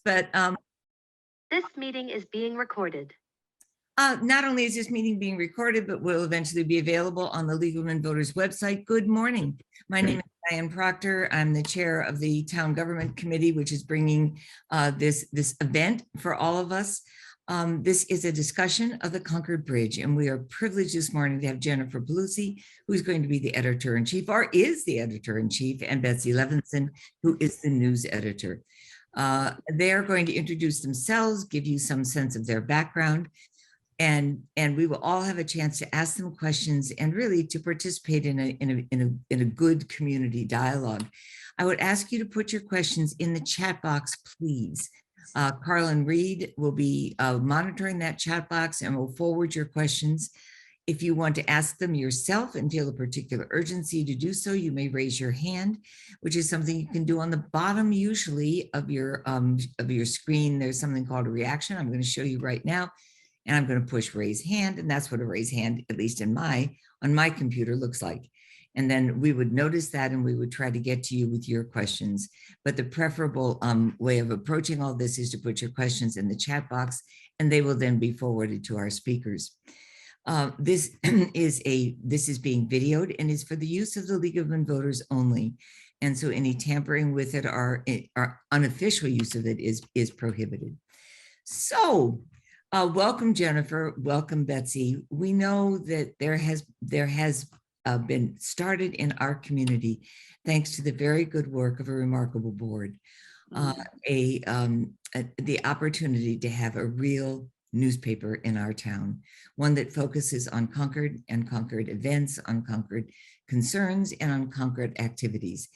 But This meeting is being recorded. not only is this meeting being recorded, but will eventually be available on the League of Women Voters website. Good morning. My name is Diane Proctor. I'm the chair of the Town Government Committee, which is bringing this event for all of us. This is a discussion of the Concord Bridge, and we are privileged this morning to have Jennifer Pelusi, who's going to be the editor-in-chief, or is the editor-in-chief, and Betsy Levinson, who is the news editor. They're going to introduce themselves, give you some sense of their background, and we will all have a chance to ask them questions and really to participate in a good community dialogue. I would ask you to put your questions in the chat box, please. Carlin Reed will be monitoring that chat box and will forward your questions. If you want to ask them yourself and feel a particular urgency to do so, you may raise your hand, which is something you can do on the bottom usually of your screen. There's something called a reaction. I'm going to show you right now, and I'm going to push raise hand, and that's what a raise hand, at least on my computer, looks like. And then we would notice that, and we would try to get to you with your questions. But the preferable way of approaching all this is to put your questions in the chat box, and they will then be forwarded to our speakers. This is being videoed and is for the use of the League of Women Voters only. And so any tampering with it or unofficial use of it is prohibited. So welcome, Jennifer. Welcome, Betsy. We know that there has been started in our community, thanks to the very good work of a remarkable board, the opportunity to have a real newspaper in our town, one that focuses on Concord and Concord events, on Concord concerns, and on Concord activities.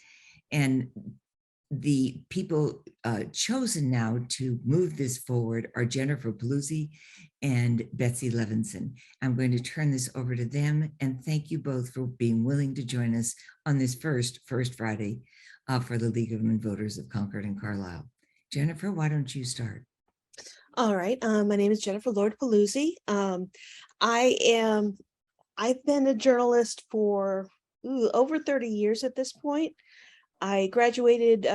And the people chosen now to move this forward are Jennifer Pelusi and Betsy Levinson. I'm going to turn this over to them, and thank you both for being willing to join us on this first Friday for the League of Women Voters of Concord and Carlisle. Jennifer, why don't you start? All right. My name is Jennifer Lord Pelusi. I've been a journalist for over 30 years at this point. I graduated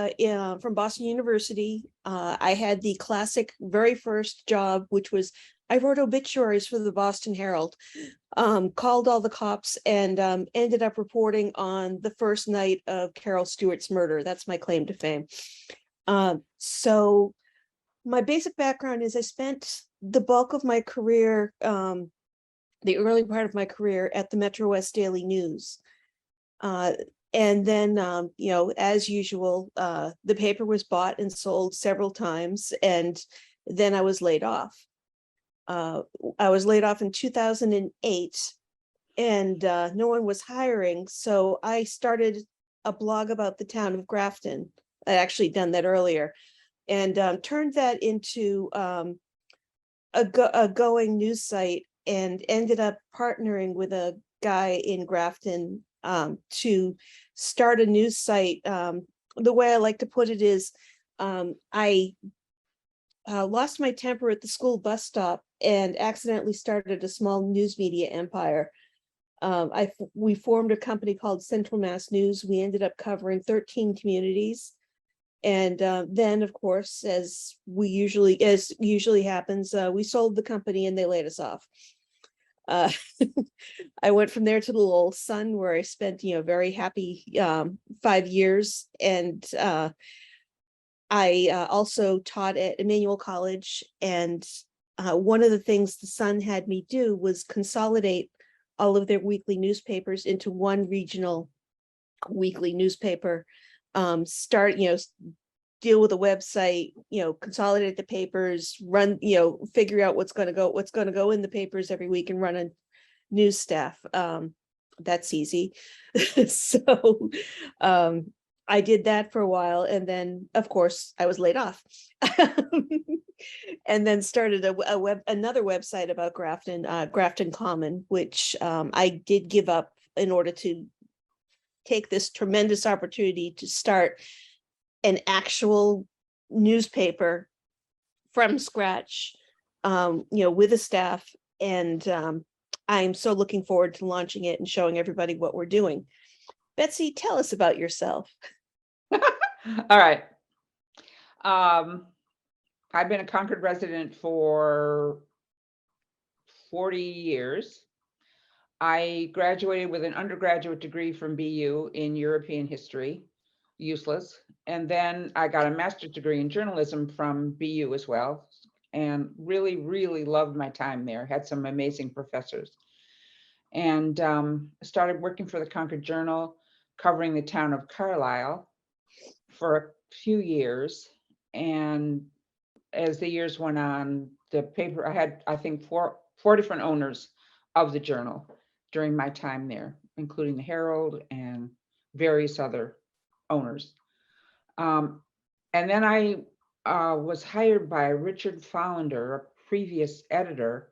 from Boston University. I had the classic very first job, which was I wrote obituaries for the Boston Herald, called all the cops, and ended up reporting on the first night of Carol Stewart's murder. That's my claim to fame. So my basic background is I spent the bulk of my career, the early part of my career at the Metro West Daily News. And then, as usual, the paper was bought and sold several times, and then I was laid off. I was laid off in 2008, and no one was hiring. So I started a blog about the town of Grafton. I'd actually done that earlier, and turned that into a going news site, and ended up partnering with a guy in Grafton to start a news site. The way I like to put it is I lost my temper at the school bus stop and accidentally started a small news media empire. We formed a company called Central Mass News. We ended up covering 13 communities. And then, of course, as usually happens, we sold the company and they laid us off. I went from there to the Little Sun, where I spent, very happy 5 years. And I also taught at Emmanuel College. And one of the things the Sun had me do was consolidate all of their weekly newspapers into one regional weekly newspaper. Deal with a website, consolidate the papers, run, figure out what's going to go in the papers every week, and run a news staff. That's easy. So I did that for a while, and then of course I was laid off. And then started another website about Grafton, Grafton Common, which I did give up in order to take this tremendous opportunity to start an actual newspaper from scratch, with a staff. And I'm so looking forward to launching it and showing everybody what we're doing. Betsy, tell us about yourself. All right. I've been a Concord resident for 40 years. I graduated with an undergraduate degree from BU in European history, useless. And then I got a master's degree in journalism from BU as well, and really, really loved my time there. Had some amazing professors. And started working for the Concord Journal, covering the town of Carlisle for a few years. And as the years went on, the paper, I had, I think, four different owners of the Journal during my time there, including the Herald and various other owners. And then I was hired by Richard Follander, a previous editor,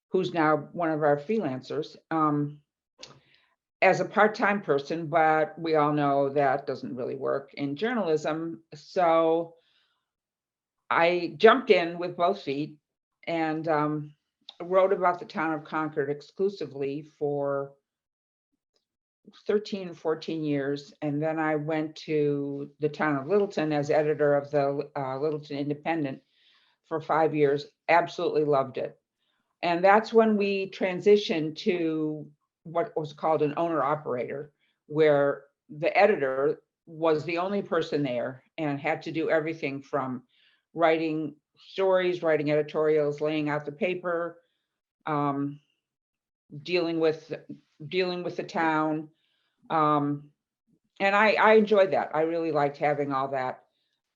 who's now one of our freelancers, as a part-time person, but we all know that doesn't really work in journalism. So I jumped in with both feet and wrote about the town of Concord exclusively for 13, 14 years. And then I went to the town of Littleton as editor of the Littleton Independent for 5 years. Absolutely loved it. And that's when we transitioned to what was called an owner operator, where the editor was the only person there and had to do everything from writing stories, writing editorials, laying out the paper, dealing with the town. And I enjoyed that. I really liked having all that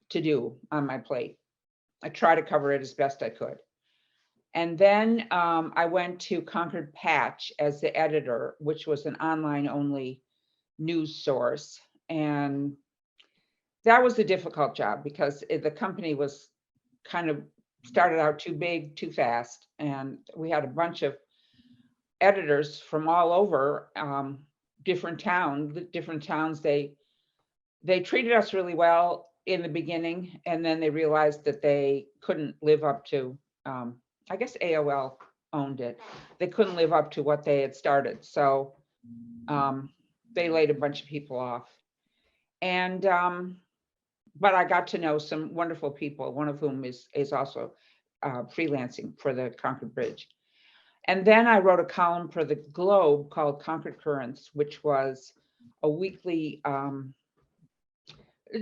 to do on my plate. I try to cover it as best I could. And then I went to Concord Patch as the editor, which was an online only news source. And that was a difficult job because the company was kind of started out too big, too fast. And we had a bunch of editors from all over different towns. They treated us really well in the beginning, and then they realized that they couldn't live up to, I guess AOL owned it. They couldn't live up to what they had started. So they laid a bunch of people off. And, but I got to know some wonderful people, one of whom is also freelancing for the Concord Bridge. And then I wrote a column for the Globe called Concord Currents, which was a weekly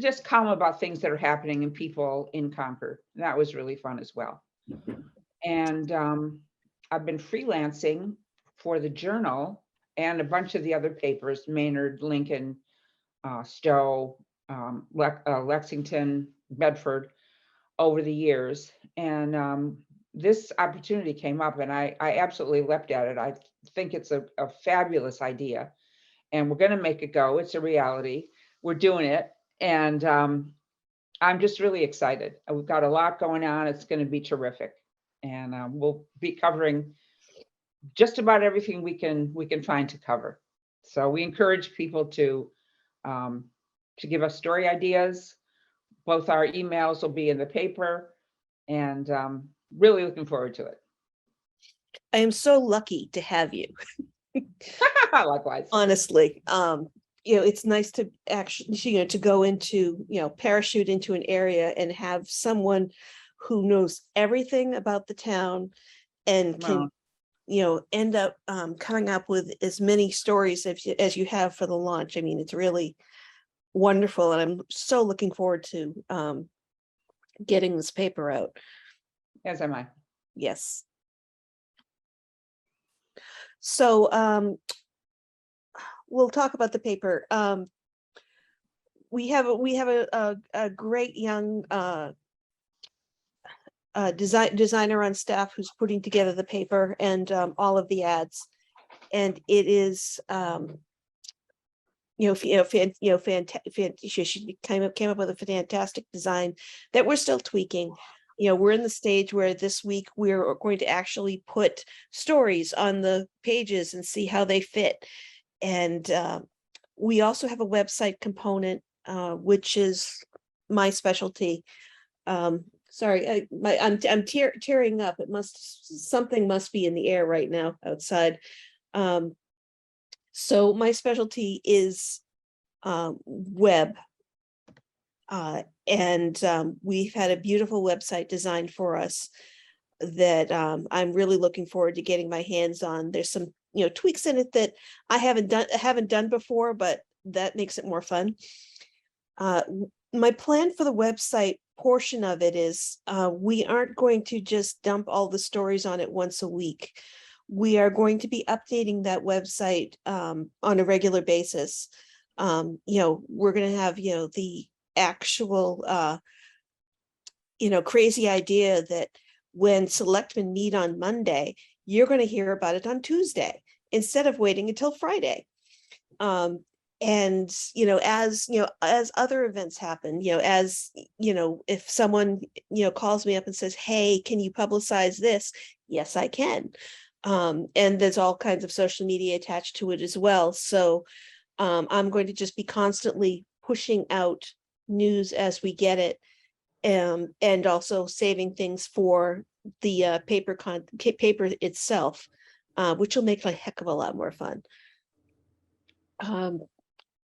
just column about things that are happening and people in Concord. And that was really fun as well. And I've been freelancing for the Journal and a bunch of the other papers, Maynard, Lincoln, Stowe, Lexington, Bedford, over the years. And this opportunity came up and I absolutely leapt at it. I think it's a fabulous idea and we're going to make it go. It's a reality. We're doing it. And I'm just really excited. We've got a lot going on. It's going to be terrific. And we'll be covering just about everything we can find to cover. So we encourage people to give us story ideas. Both our emails will be in the paper, and really looking forward to it. I am so lucky to have you. Likewise. Honestly, it's nice to actually, to go into, parachute into an area and have someone who knows everything about the town and can, end up coming up with as many stories as you have for the launch. I mean, it's really wonderful. And I'm so looking forward to getting this paper out. As am I. Yes. So we'll talk about the paper. We have a great young designer on staff who's putting together the paper and all of the ads, and it is she came up with a fantastic design that we're still tweaking. We're in the stage where this week we're going to actually put stories on the pages and see how they fit. And we also have a website component, which is my specialty. Sorry, I'm tearing up. Something must be in the air right now outside. So my specialty is web. And we've had a beautiful website designed for us that I'm really looking forward to getting my hands on. There's some, tweaks in it that I haven't done before, but that makes it more fun. My plan for the website portion of it is we aren't going to just dump all the stories on it once a week. We are going to be updating that website on a regular basis. We're going to have, the actual, crazy idea that when selectmen meet on Monday, you're going to hear about it on Tuesday instead of waiting until Friday. And as other events happen, if someone calls me up and says, hey, can you publicize this? Yes, I can. And there's all kinds of social media attached to it as well. So I'm going to just be constantly pushing out news as we get it, and also saving things for the paper itself, which will make a heck of a lot more fun.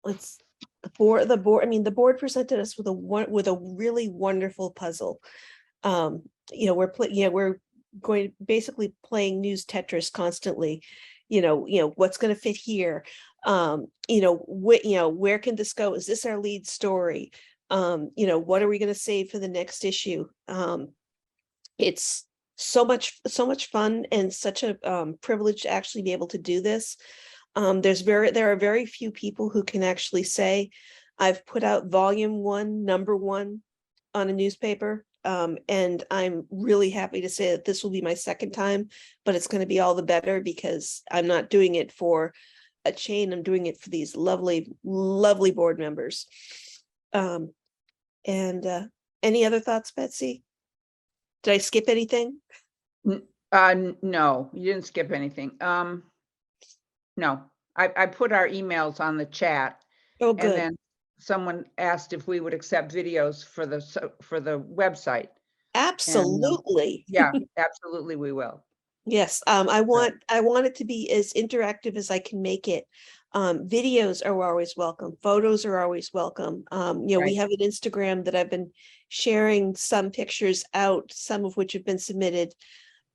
The board presented us with a really wonderful puzzle. We're going basically playing news Tetris constantly. What's going to fit here. Where can this go? Is this our lead story? What are we going to save for the next issue? It's so much fun and such a privilege to actually be able to do this. There are very few people who can actually say, I've put out volume 1, number 1 on a newspaper. And I'm really happy to say that this will be my second time, but it's going to be all the better because I'm not doing it for a chain. I'm doing it for these lovely, lovely board members. Any other thoughts, Betsy? Did I skip anything? No, you didn't skip anything. No, I put our emails on the chat. Oh, And good. then someone asked if we would accept videos for the website. Absolutely. Yeah, absolutely, we will. Yes, I want it to be as interactive as I can make it. Videos are always welcome. Photos are always welcome. We Right. have an Instagram that I've been sharing some pictures out, some of which have been submitted.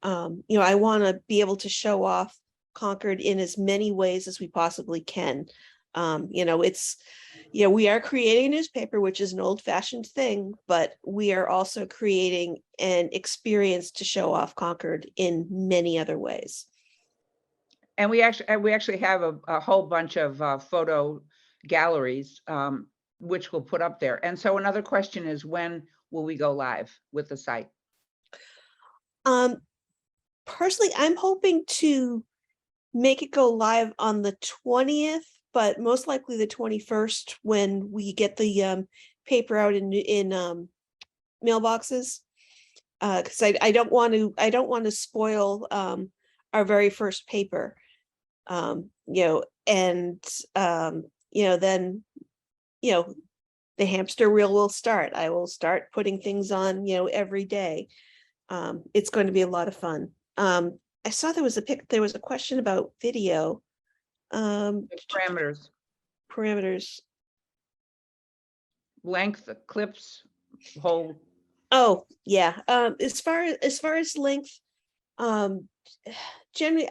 I want to be able to show off Concord in as many ways as we possibly can. We are creating a newspaper, which is an old-fashioned thing, but we are also creating an experience to show off Concord in many other ways. And we actually have a whole bunch of photo galleries, which we'll put up there. And so another question is, when will we go live with the site? Personally, I'm hoping to make it go live on the 20th, but most likely the 21st when we get the paper out in mailboxes. Because I don't want to spoil our very first paper. Then the hamster wheel will start. I will start putting things on, every day. It's going to be a lot of fun. I saw there was a question about video. Parameters, length, clips, whole. Oh, yeah. As far as length, generally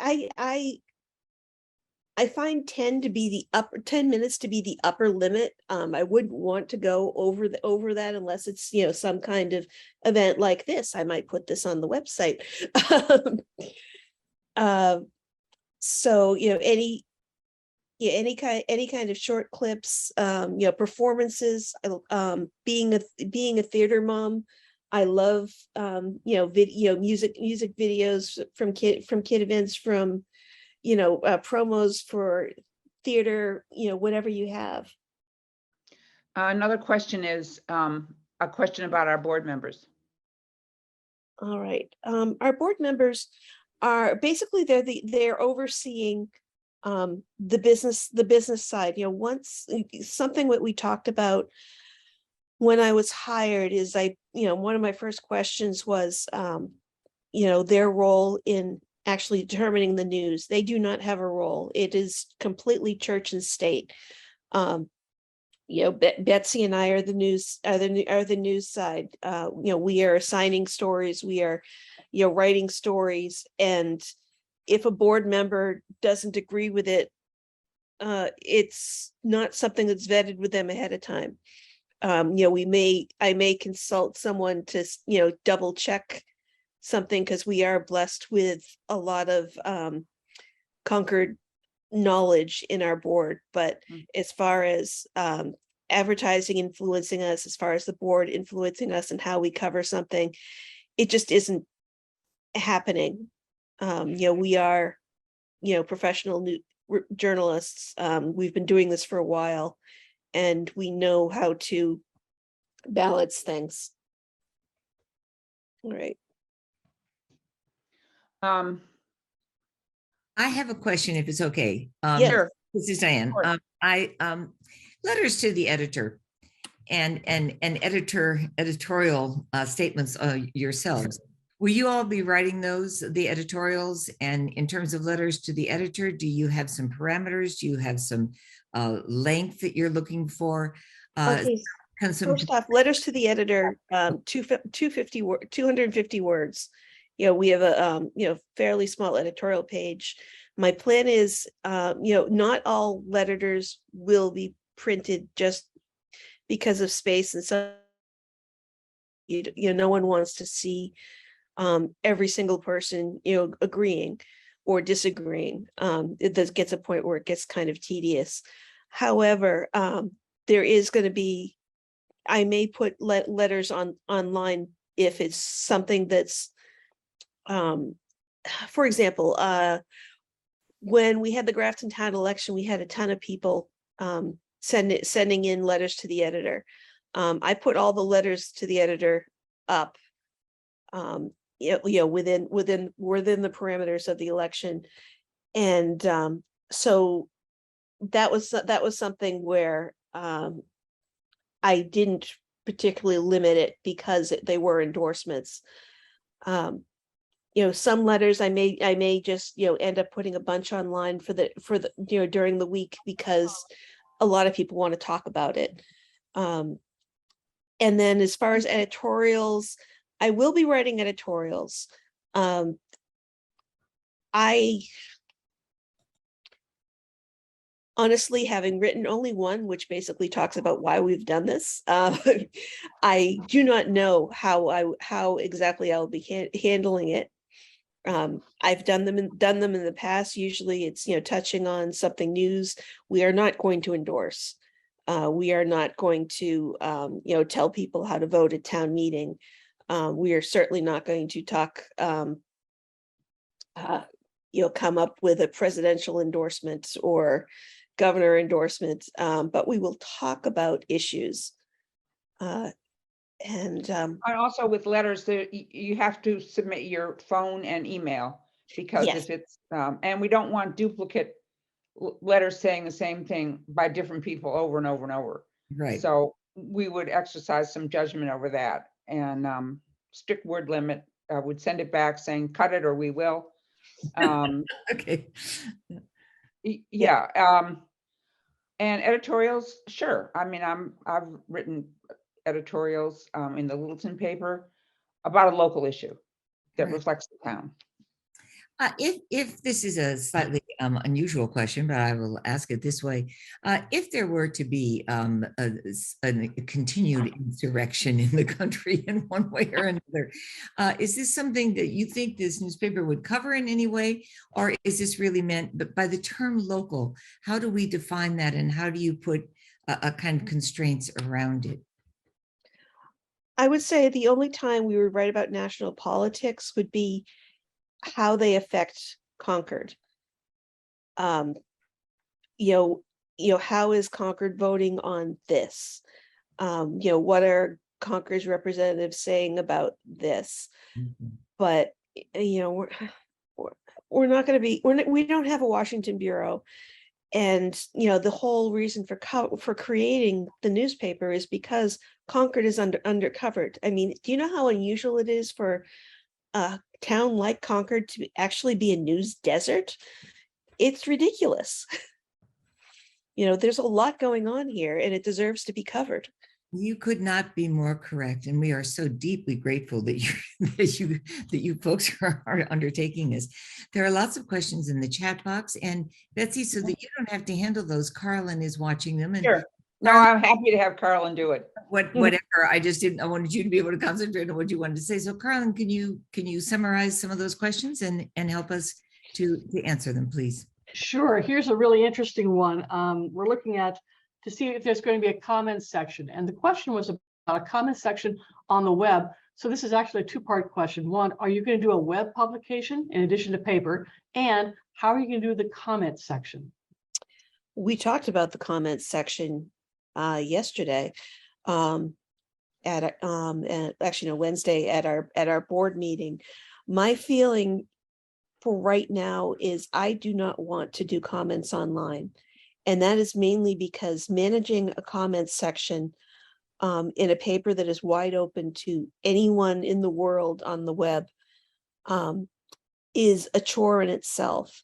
I find 10 minutes to be the upper limit. I wouldn't want to go over that unless it's, some kind of event like this. I might put this on the website. So, any kind of short clips, performances. Being a theater mom, I love music videos from kid events, from promos for theater, whatever you have. Another question is a question about our board members. All right. Our board members are basically they're overseeing the business side. Once something that we talked about when I was hired is one of my first questions was their role in actually determining the news. They do not have a role. It is completely church and state. Betsy and I are the news, are the news side. We are assigning stories, we are, writing stories, and if a board member doesn't agree with it, it's not something that's vetted with them ahead of time. I may consult someone to, double check something, because we are blessed with a lot of Concord knowledge in our board, but as far as advertising influencing us, as far as the board influencing us and how we cover something, it just isn't happening. We are, professional journalists. We've been doing this for a while, and we know how to balance things. All right. I have a question, if it's okay. Yes. Sure. This is Diane. Sure. Letters to the editor and editorial statements yourselves. Will you all be writing those, the editorials? And in terms of letters to the editor, do you have some parameters? Do you have some length that you're looking for? Okay. First off, letters to the editor, 250 words. We have a fairly small editorial page. My plan is, not all letters will be printed just because of space, and so no one wants to see every single person agreeing or disagreeing. It gets a point where it gets kind of tedious. However, there is going to be, I may put letters online if it's something that's, for example, when we had the Grafton Town election, we had a ton of people sending in letters to the editor. I put all the letters to the editor up, within the parameters of the election, and so that was something where I didn't particularly limit it because they were endorsements. Some letters I may just end up putting a bunch online for the during the week, because a lot of people want to talk about it. And then as far as editorials, I will be writing editorials. I honestly, having written only one, which basically talks about why we've done this, I do not know how exactly I'll be handling it. I've done them in the past. Usually it's, touching on something news. We are not going to endorse. We are not going to, tell people how to vote at town meeting. We are certainly not going to talk, come up with a presidential endorsement or governor endorsement, but we will talk about issues. And also with letters, you have to submit your phone and email, because yes. if it's, and we don't want duplicate letters saying the same thing by different people over and over and over. Right. So we would exercise some judgment over that, and strict word limit. Would send it back saying, cut it or we will. Okay. Yeah. And editorials, sure. I mean, I've written editorials in the Littleton paper about a local issue that Right. reflects the town. If this is a slightly unusual question, but I will ask it this way: if there were to be a continued insurrection in the country in one way or another, is this something that you think this newspaper would cover in any way, or is this really meant? But by the term local, how do we define that, and how do you put a kind of constraints around it? I would say the only time we would write about national politics would be how they affect Concord. How is Concord voting on this? What are Concord's representatives saying about this? Mhm. But we're not going to be. We don't have a Washington bureau, and the whole reason for creating the newspaper is because Concord is undercovered. I mean, do you know how unusual it is for a town like Concord to actually be a news desert? It's ridiculous. there's a lot going on here and it deserves to be covered. You could not be more correct, and we are so deeply grateful that you that you folks are undertaking this. There are lots of questions in the chat box, and Betsy, so that you don't have to handle those, Carlin is watching them, and Sure. No, I'm happy to have Carlin do it. whatever. I wanted you to be able to concentrate on what you wanted to say. So, Carlin, can you summarize some of those questions and help us to answer them, please? Sure. Here's a really interesting one. We're looking at to see if there's going to be a comments section. And the question was about a comment section on the web. So this is actually a two-part question. One, are you going to do a web publication in addition to paper? And how are you going to do the comments section? We talked about the comments section yesterday actually no, Wednesday at our board meeting. My feeling for right now is I do not want to do comments online. And that is mainly because managing a comments section in a paper that is wide open to anyone in the world on the web is a chore in itself.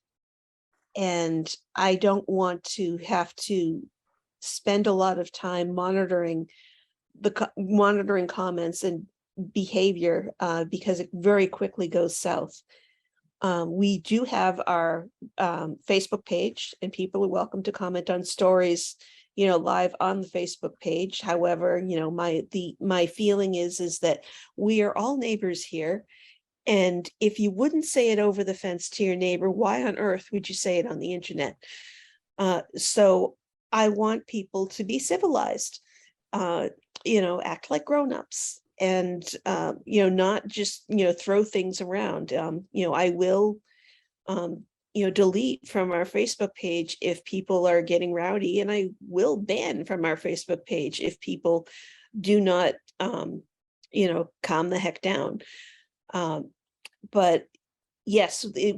And I don't want to have to spend a lot of time monitoring comments and behavior because it very quickly goes south. We do have our Facebook page, and people are welcome to comment on stories, live on the Facebook page. However, my feeling is that we are all neighbors here. And if you wouldn't say it over the fence to your neighbor, why on earth would you say it on the internet? So I want people to be civilized, act like grown-ups. And, not just, throw things around. I will, delete from our Facebook page if people are getting rowdy, and I will ban from our Facebook page if people do not, calm the heck down. But yes, the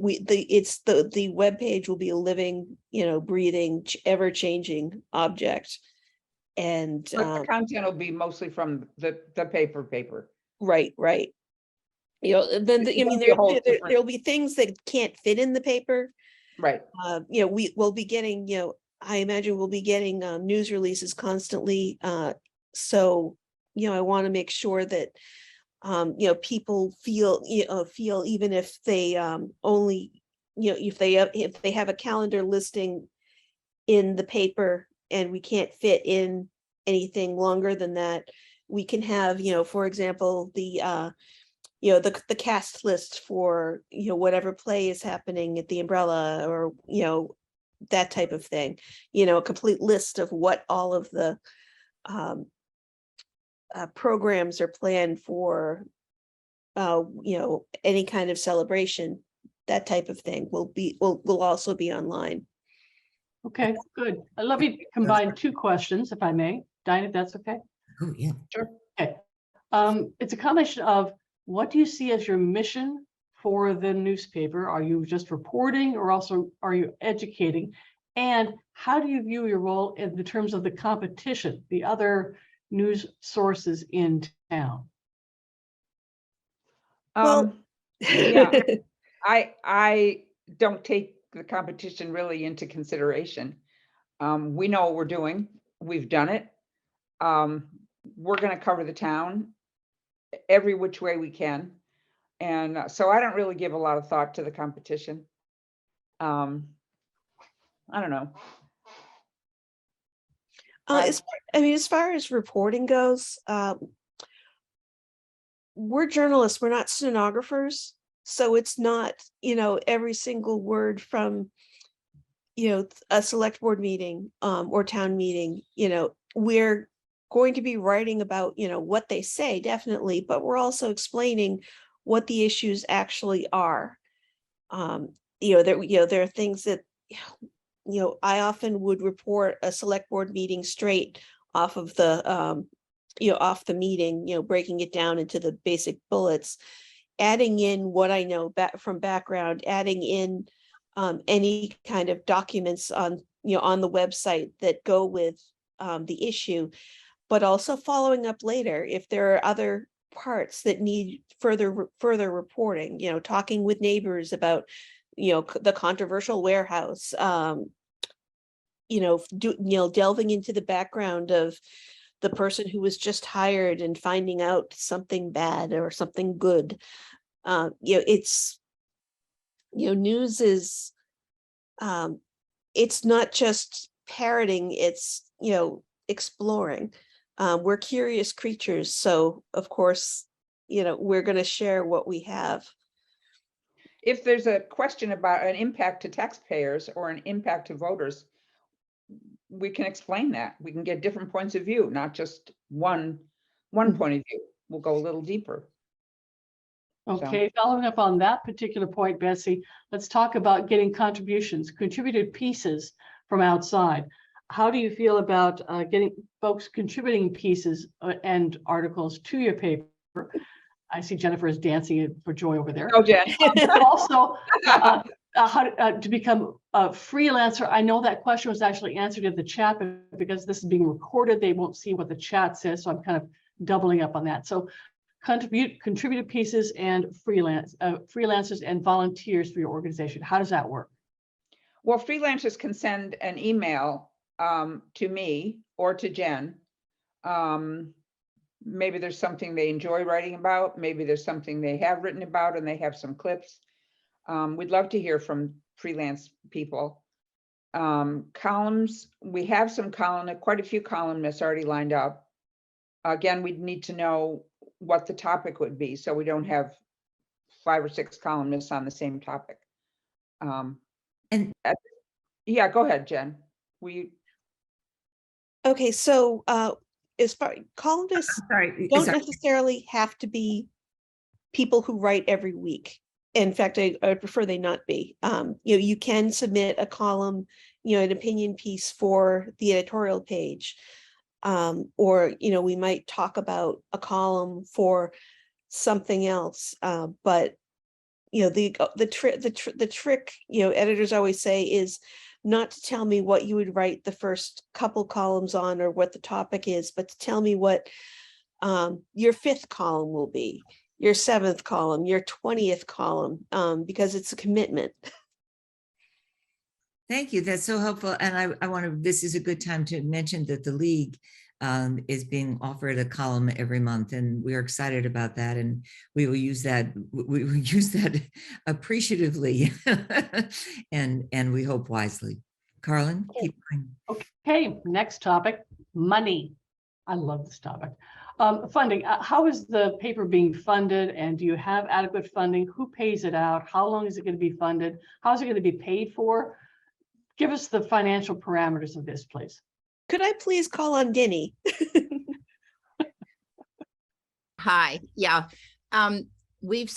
webpage will be a living, breathing, ever-changing object. And But the content will be mostly from the paper. right. Then there'll be things that can't fit in the paper. Right. We'll be getting, I imagine we'll be getting news releases constantly. So, I want to make sure that people feel even if they only, if they have a calendar listing in the paper and we can't fit in anything longer than that, we can have, for example, the cast list for, whatever play is happening at the Umbrella, or, that type of thing, a complete list of what all of the programs are planned for, any kind of celebration, that type of thing will also be online. Okay, good. I'd love you to combine two questions, if I may. Diane, if that's okay? Oh, yeah. Sure. Okay. It's a combination of what do you see as your mission for the newspaper? Are you just reporting, or also are you educating? And how do you view your role in the terms of the competition, the other news sources in town? Yeah, I don't take the competition really into consideration. We know what we're doing. We've done it. We're going to cover the town every which way we can. And so I don't really give a lot of thought to the competition. I don't know. As far as reporting goes, we're journalists, we're not stenographers. So it's not, every single word from, a select board meeting or town meeting. We're going to be writing about, what they say, definitely, but we're also explaining what the issues actually are. There are things that, I often would report a select board meeting straight off of the, off the meeting, breaking it down into the basic bullets, adding in what I know from background, adding in any kind of documents on the website that go with the issue, but also following up later if there are other parts that need further reporting, talking with neighbors about, the controversial warehouse, delving into the background of the person who was just hired and finding out something bad or something good. It's, news is, it's not just parroting, it's, exploring. We're curious creatures. So of course, we're going to share what we have. If there's a question about an impact to taxpayers or an impact to voters, we can explain that. We can get different points of view, not just one point of view. We'll go a little deeper. Okay, following up on that particular point, Betsy, let's talk about getting contributed pieces from outside. How do you feel about getting folks contributing pieces and articles to your paper? I see Jennifer is dancing for joy over there. Oh, Jen. Also, how to become a freelancer. I know that question was actually answered in the chat, but because this is being recorded, they won't see what the chat says. So I'm kind of doubling up on that. So contributed pieces and freelancers and volunteers for your organization. How does that work? Well, freelancers can send an email to me or to Jen. Maybe there's something they enjoy writing about. Maybe there's something they have written about and they have some clips. We'd love to hear from freelance people. Columns, we have quite a few columnists already lined up. Again, we'd need to know what the topic would be, so we don't have 5 or 6 columnists on the same topic. Yeah, go ahead, Jen. Okay, so as far columnists don't necessarily have to be people who write every week. In fact, I prefer they not be. You can submit a column, an opinion piece for the editorial page. Or, we might talk about a column for something else. But, the trick, editors always say is not to tell me what you would write the first couple columns on or what the topic is, but to tell me what your 5th column will be, your 7th column, your 20th column, because it's a commitment. Thank you. That's so helpful. And this is a good time to mention that the League is being offered a column every month, and we're excited about that. And we will use that. We will use that appreciatively, and we hope wisely. Carlin, keep going. Okay, next topic: money. I love this topic. Funding. How is the paper being funded, and do you have adequate funding? Who pays it out? How long is it going to be funded? How is it going to be paid for? Give us the financial parameters of this, please. Could I please call on Denny? Hi. Yeah. We've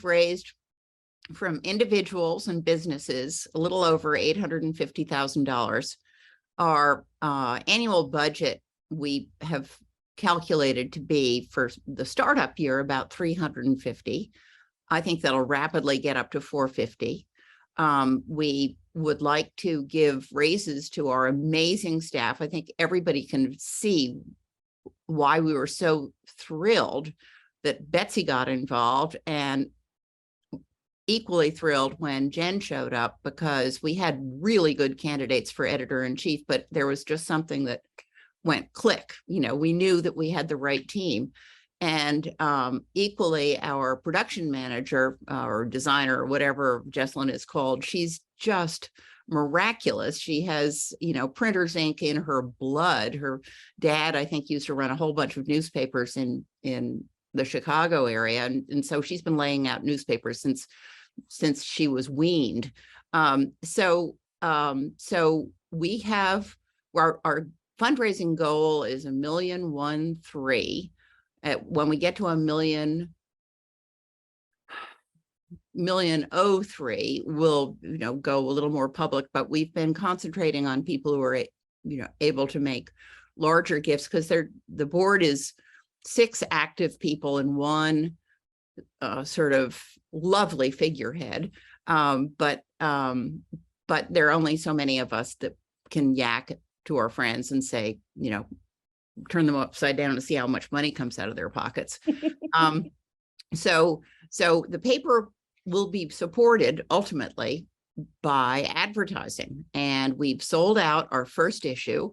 raised from individuals and businesses a little over $850,000. Our annual budget we have calculated to be for the startup year about 350. I think that'll rapidly get up to 450. We would like to give raises to our amazing staff. I think everybody can see why we were so thrilled that Betsy got involved, and equally thrilled when Jen showed up, because we had really good candidates for editor-in-chief, but there was just something that went click. We knew that we had the right team. And equally, our production manager or designer, or whatever Jessalyn is called, she's just miraculous. She has, printer's ink in her blood. Her dad, I think, used to run a whole bunch of newspapers in the Chicago area. And so she's been laying out newspapers since she was weaned. So we have, our fundraising goal is $1,113,000. When we get to $1,003,000, we'll go a little more public, but we've been concentrating on people who are able to make larger gifts, because the board is 6 active people and 1 sort of lovely figurehead, but there are only so many of us that can yak to our friends and say, turn them upside down to see how much money comes out of their pockets. So the paper will be supported ultimately by advertising. And we've sold out our first issue.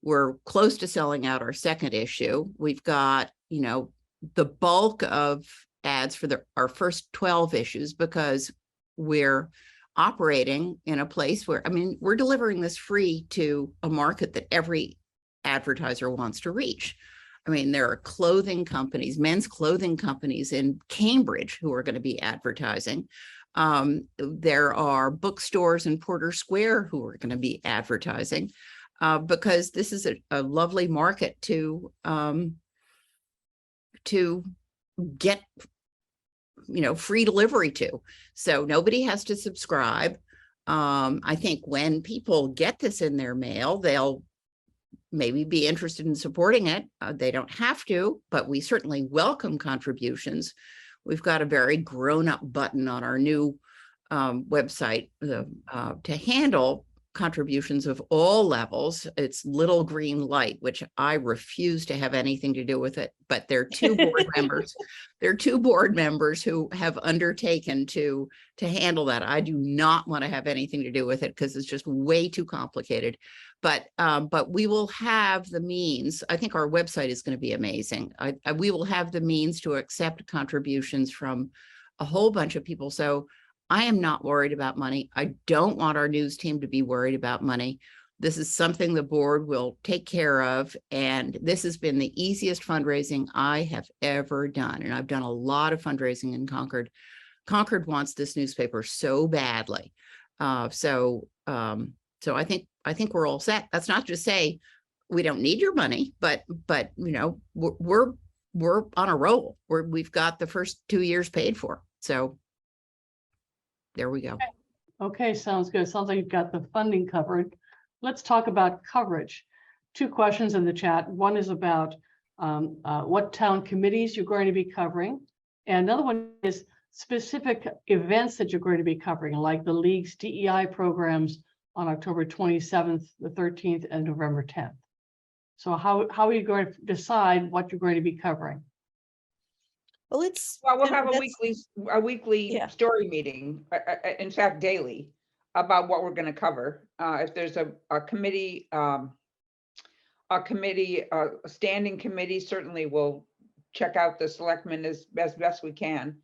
We're close to selling out our second issue. We've got, you know, the bulk of ads for our first 12 issues, because we're operating in a place where, I mean, we're delivering this free to a market that every advertiser wants to reach. I mean, there are clothing companies, men's clothing companies in Cambridge who are going to be advertising. There are bookstores in Porter Square who are going to be advertising, because this is a lovely market to get, you know, free delivery to. So nobody has to subscribe. I think when people get this in their mail, they'll maybe be interested in supporting it. They don't have to, but we certainly welcome contributions. We've got a very grown-up button on our new website to handle contributions of all levels. It's little green light, which I refuse to have anything to do with it. But there are two board members. There are two board members who have undertaken to handle that. I do not want to have anything to do with it because it's just way too complicated. But we will have the means. I think our website is going to be amazing. We will have the means to accept contributions from a whole bunch of people. So I am not worried about money. I don't want our news team to be worried about money. This is something the board will take care of. And this has been the easiest fundraising I have ever done. And I've done a lot of fundraising in Concord. Concord wants this newspaper so badly. So I think we're all set. That's not to say we don't need your money, but you know, we're on a roll. We've got the first 2 years paid for. So there we go. Okay, sounds good. Sounds like you've got the funding covered. Let's talk about coverage. 2 questions in the chat. One is about what town committees you're going to be covering. And another one is specific events that you're going to be covering, like the League's DEI programs on October 27th, the 13th, and November 10th. So how are you going to decide what you're going to be covering? Well, We'll have a that's- weekly Yeah. story meeting, in fact, daily, about what we're going to cover. If there's a committee, a standing committee, certainly we'll check out the selectmen as best we can.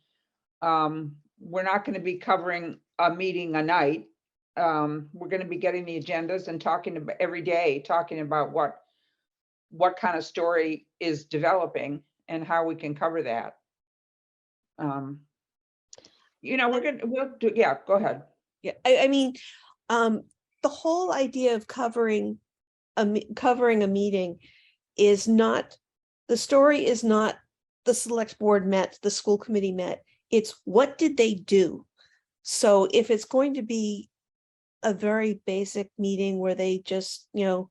We're not going to be covering a meeting a night. We're going to be getting the agendas and talking about every day, talking about what kind of story is developing and how we can cover that. You know, we'll do, yeah, go ahead. Yeah, I mean, the whole idea of covering a meeting is not, the story is not the select board met, the school committee met. It's what did they do? So if it's going to be a very basic meeting where they just, you know,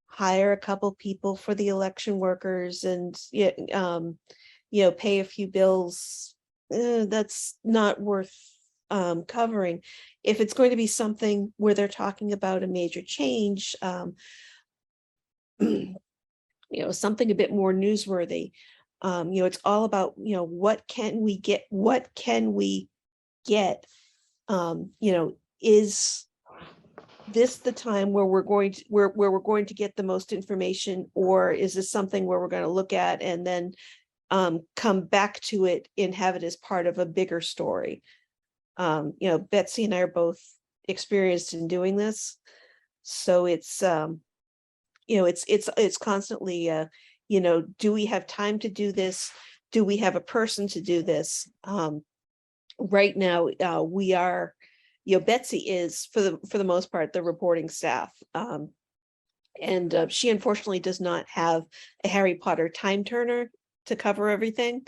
hire a couple people for the election workers and, you know, pay a few bills, that's not worth covering. If it's going to be something where they're talking about a major change, you know, something a bit more newsworthy, you know, it's all about, you know, what can we get, you know, is this the time where we're going to where we're going to get the most information, or is this something where we're going to look at and then come back to it and have it as part of a bigger story? You know, Betsy and I are both experienced in doing this, so it's you know, it's constantly you know, do we have time to do this? Do we have a person to do this? Right now, we are, you know, Betsy is for the most part the reporting staff, and she unfortunately does not have a Harry Potter time turner to cover everything.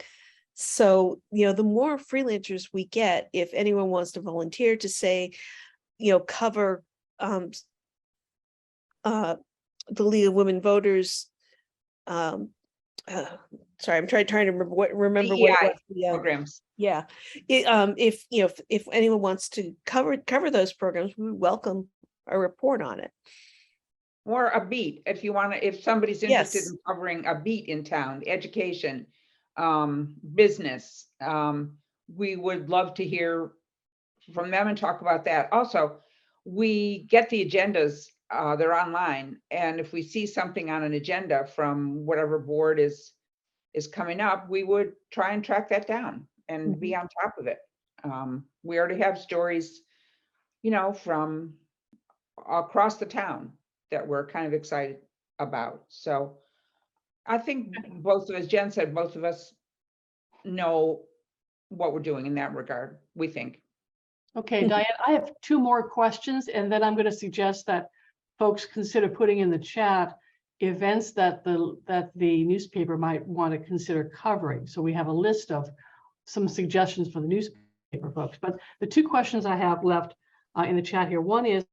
So, you know, the more freelancers we get, if anyone wants to volunteer to say, you know, cover the League of Women Voters, sorry, I'm trying to remember what it was. Programs. Yeah, if you know, if anyone wants to cover those programs, we welcome a report on it. Or a beat, if you want to, if somebody's interested Yes. in covering a beat in town, education, business, we would love to hear from them and talk about that. Also, we get the agendas, they're online, and if we see something on an agenda from whatever board is coming up, we would try and track that down and be on top of it. We already have stories, from across the town that we're kind of excited about. So I think both of us, Jen said, both of us know what we're doing in that regard, we think. Okay, Diane, I have two more questions, and then I'm going to suggest that folks consider putting in the chat events that the newspaper might want to consider covering. So we have a list of some suggestions for the newspaper folks. But the two questions I have left in the chat here, one is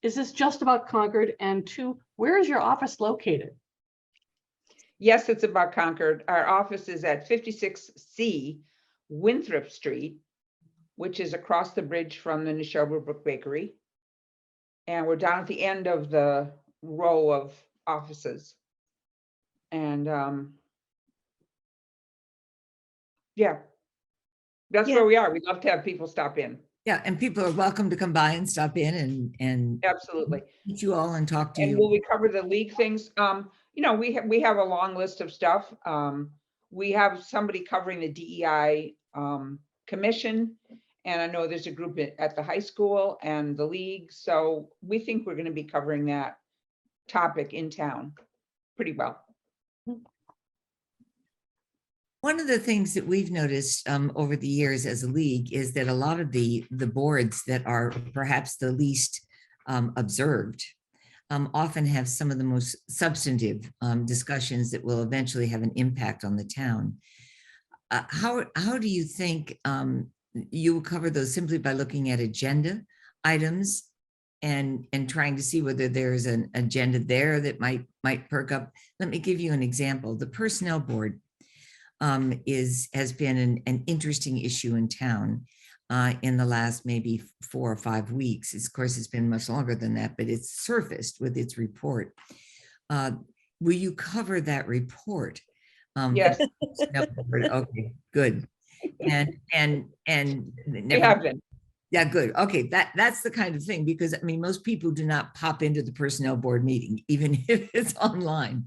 this just about Concord? And two, where is your office located? Yes, it's about Concord. Our office is at 56C Winthrop Street, which is across the bridge from the Neshoba Brook Bakery. And we're down at the end of the row of offices. And yeah, that's where we are. We'd love to have people stop in. Yeah, and people are welcome to come by and stop in and Absolutely. meet you all and talk to And you. will we cover the league things? We have a long list of stuff. We have somebody covering the DEI commission. And I know there's a group at the high school and the league. So we think we're going to be covering that topic in town pretty well. One of the things that we've noticed over the years as a league is that a lot of the boards that are perhaps the least observed often have some of the most substantive discussions that will eventually have an impact on the town. How do you think you will cover those simply by looking at agenda items and trying to see whether there's an agenda there that might perk up? Let me give you an example. The personnel board has been an interesting issue in town in the last maybe 4 or 5 weeks. Of course, it's been much longer than that, but it's surfaced with its report. Will you cover that report? Yes. Okay, good. And We have been. yeah, good. Okay, that's the kind of thing, because I mean, most people do not pop into the personnel board meeting, even if it's online.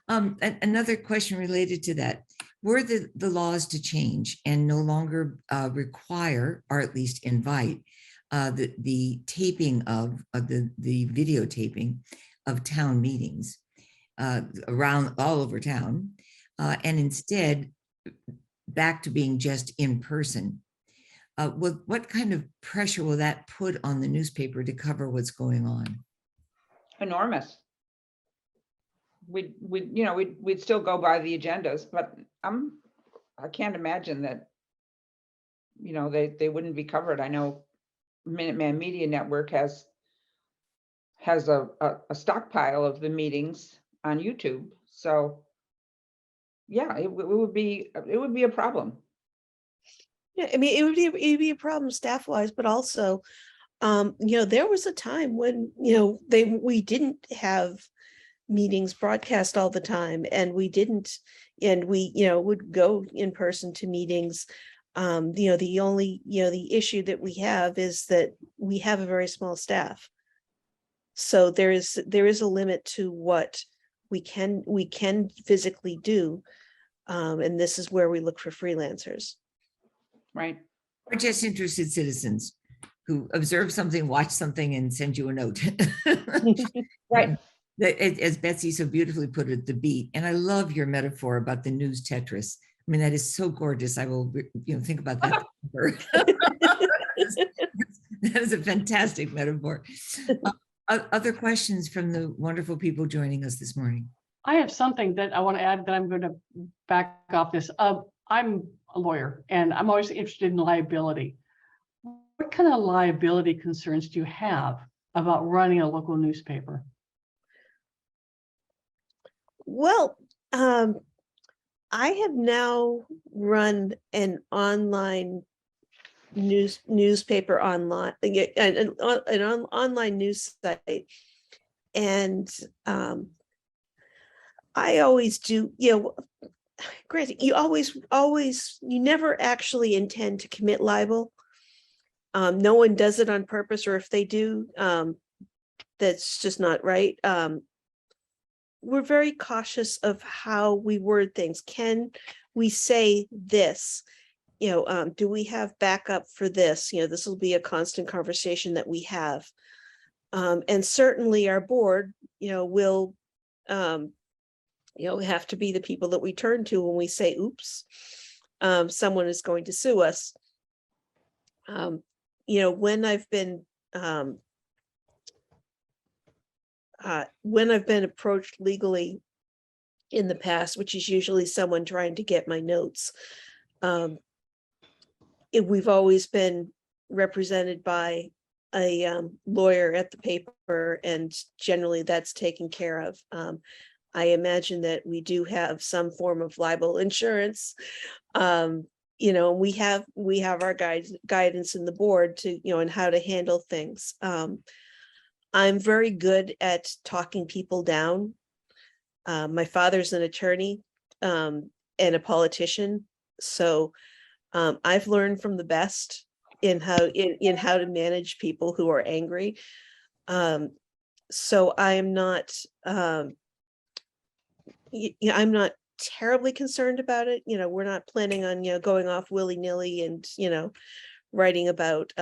Another question related to that: were the laws to change and no longer require, or at least invite, the taping of the videotaping of town meetings around all over town, and instead back to being just in person? What kind of pressure will that put on the newspaper to cover what's going on? Enormous. We'd still go by the agendas, but I can't imagine that, they wouldn't be covered. I know Minuteman Media Network has a stockpile of the meetings on YouTube. So yeah, it would be a problem. Yeah, I mean, it'd be a problem staff-wise, but also, there was a time when, we didn't have meetings broadcast all the time, and we would go in person to meetings. The only, the issue that we have is that we have a very small staff. So there is a limit to what we can physically do. And this is where we look for freelancers. Right. Or just interested citizens who observe something, watch something, and send you a note. Right. As Betsy so beautifully put it, the beat. And I love your metaphor about the news Tetris. I mean, that is so gorgeous. I will, think about that. That is a fantastic metaphor. Other questions from the wonderful people joining us this morning? I have something that I want to add that I'm going to back off this. I'm a lawyer and I'm always interested in liability. What kind of liability concerns do you have about running a local newspaper? Well, I have now run an online newspaper online, an online news site, and I always do, granted, you never actually intend to commit libel, No one does it on purpose, or if they do, that's just not right. We're very cautious of how we word things. Can we say this? Do we have backup for this? This will be a constant conversation that we have. And certainly our board, will, have to be the people that we turn to when we say, oops, someone is going to sue us. When I've been approached legally in the past, which is usually someone trying to get my notes, we've always been represented by a lawyer at the paper, and generally that's taken care of. I imagine that we do have some form of libel insurance. We have our guidance in the board to, and how to handle things. I'm very good at talking people down. My father's an attorney and a politician, so I've learned from the best in how to manage people who are angry. So I am not. I'm not terribly concerned about it. We're not planning on going off willy-nilly and writing about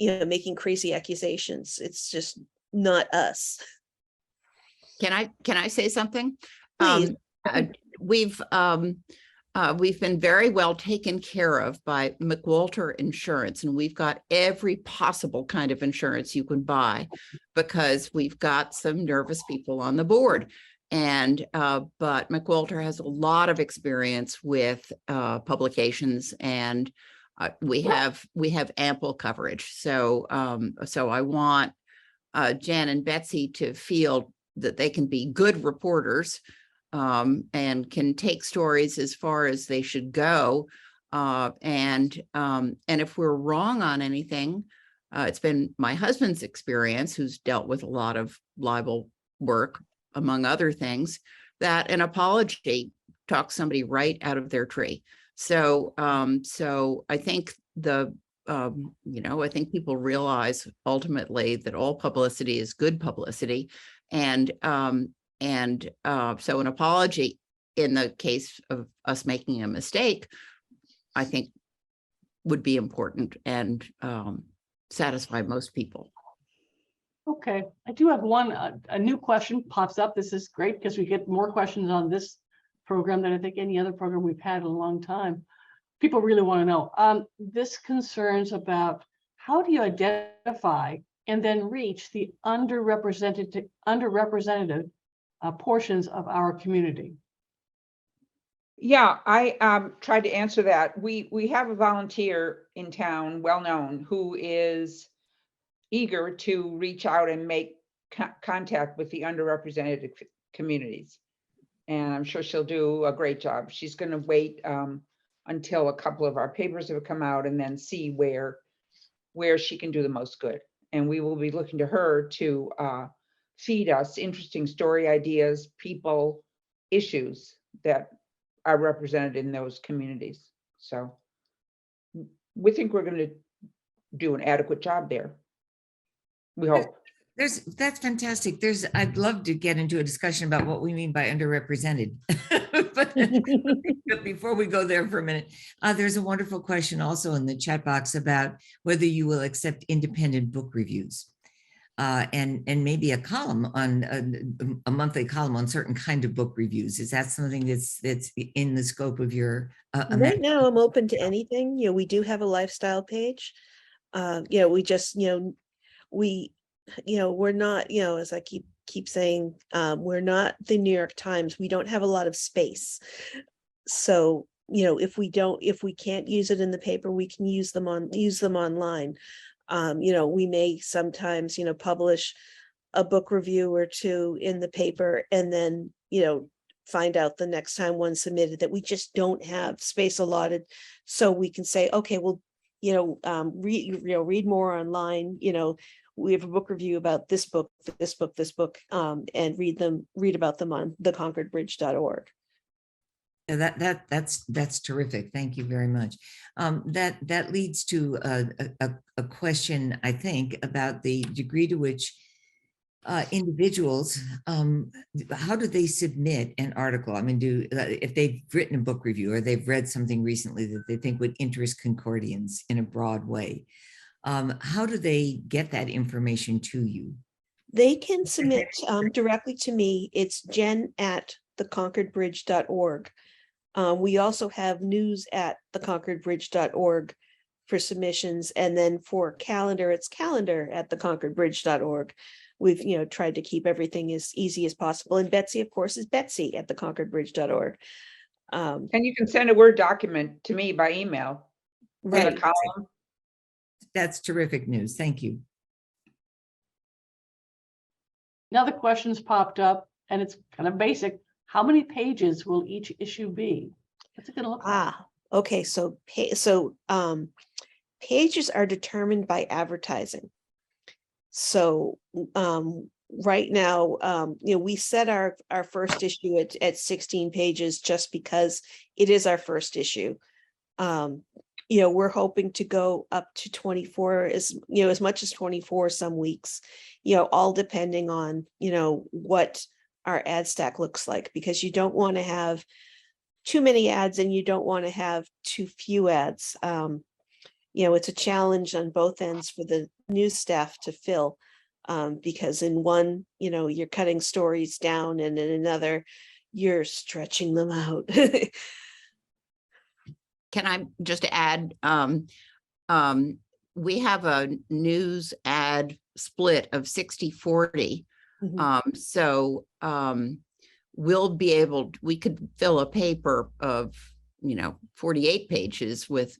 making crazy accusations. It's just not us. Can I say something? Please. We've been very well taken care of by McWalter Insurance, and we've got every possible kind of insurance you can buy because we've got some nervous people on the board. And but McWalter has a lot of experience with publications, and we have ample coverage. So I want Jan and Betsy to feel that they can be good reporters and can take stories as far as they should go. And if we're wrong on anything, it's been my husband's experience, who's dealt with a lot of libel work, among other things, that an apology talks somebody right out of their tree. So I think I think people realize ultimately that all publicity is good publicity. And so an apology in the case of us making a mistake, I think would be important and satisfy most people. Okay, I do have a new question pops up. This is great because we get more questions on this program than I think any other program we've had in a long time. People really want to know. This concerns about how do you identify and then reach the underrepresented portions of our community? Yeah, I tried to answer that. We have a volunteer in town, well-known, who is eager to reach out and make contact with the underrepresented communities. And I'm sure she'll do a great job. She's going to wait until a couple of our papers have come out and then see where she can do the most good. And we will be looking to her to feed us interesting story ideas, people, issues that are represented in those communities. So we think we're going to do an adequate job there. We hope. That's fantastic. I'd love to get into a discussion about what we mean by underrepresented. but before we go there for a minute, there's a wonderful question also in the chat box about whether you will accept independent book reviews. And maybe a column on a monthly column on certain kind of book reviews. Is that something that's in the scope of your right now? I'm open to anything. We do have a lifestyle page. We just we're not, as I keep saying, we're not the New York Times. We don't have a lot of space. So, if we can't use it in the paper, we can use them online. We may sometimes, publish a book review or two in the paper and then, find out the next time one's submitted that we just don't have space allotted. So we can say, okay, well, read more online. We have a book review about this book, and read about them on theconcordbridge.org. Yeah, that's terrific. Thank you very much. That leads to a question, I think, about the degree to which individuals, how do they submit an article? I mean, if they've written a book review or they've read something recently that they think would interest Concordians in a broad way, how do they get that information to you? They can submit directly to me. It's jen@theconcordbridge.org. We also have news@theconcordbridge.org for submissions. And then for calendar, it's calendar@theconcordbridge.org. We've, tried to keep everything as easy as possible. And Betsy, of course, is Betsy@theconcordbridge.org. And you can send a Word document to me by email. With a Right. column. That's terrific news. Thank you. Now the question's popped up and it's kind of basic. How many pages will each issue be? What's it gonna look like? Okay. So pages are determined by advertising. So right now, we set our first issue at 16 pages just because it is our first issue. We're hoping to go up to 24, as much as 24 some weeks, all depending on, what our ad stack looks like, because you don't want to have too many ads and you don't want to have too few ads. It's a challenge on both ends for the news staff to fill, because in one, you're cutting stories down, and in another, you're stretching them out. Can I just add, we have a news ad split of 60-40. Mhm. So we could fill a paper of, 48 pages with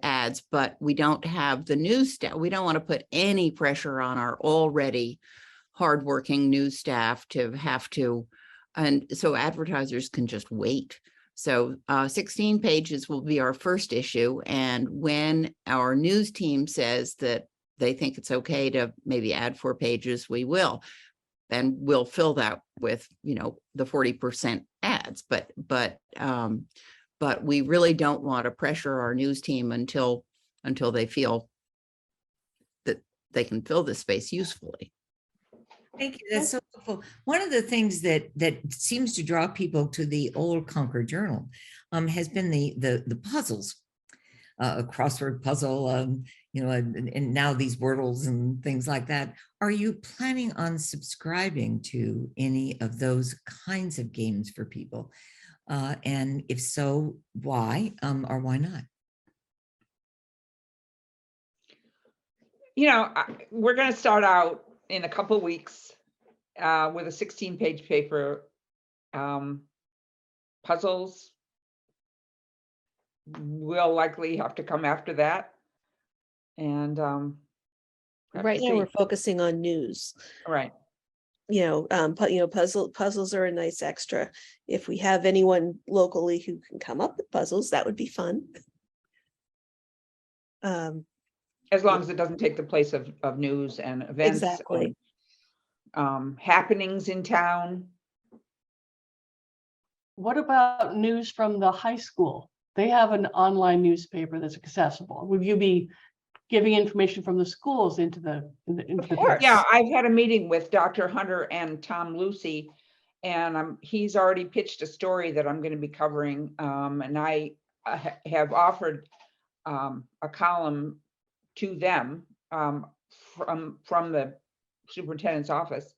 ads, but we don't have the news staff. We don't want to put any pressure on our already hardworking news staff to have to, and so advertisers can just wait. So 16 pages will be our first issue. And when our news team says that they think it's okay to maybe add 4 pages, we will. And we'll fill that with, the 40% ads. But we really don't want to pressure our news team until they feel that they can fill this space usefully. Thank you. That's so helpful. One of the things that seems to draw people to the old Concord Journal has been the puzzles, a crossword puzzle, and now these Wordles and things like that. Are you planning on subscribing to any of those kinds of games for people? And if so, why or why not? We're going to start out in a couple of weeks with a 16-page paper. Puzzles will likely have to come after that. And Right now, we're focusing on news. Right. Puzzles are a nice extra. If we have anyone locally who can come up with puzzles, that would be fun. As long as it doesn't take the place of news and events. Exactly. And, happenings in town. What about news from the high school? They have an online newspaper that's accessible. Would you be giving information from the schools into the paper? Yeah, I've had a meeting with Dr. Hunter and Tom Lucy, and he's already pitched a story that I'm going to be covering, and I have offered a column to them from the superintendent's office.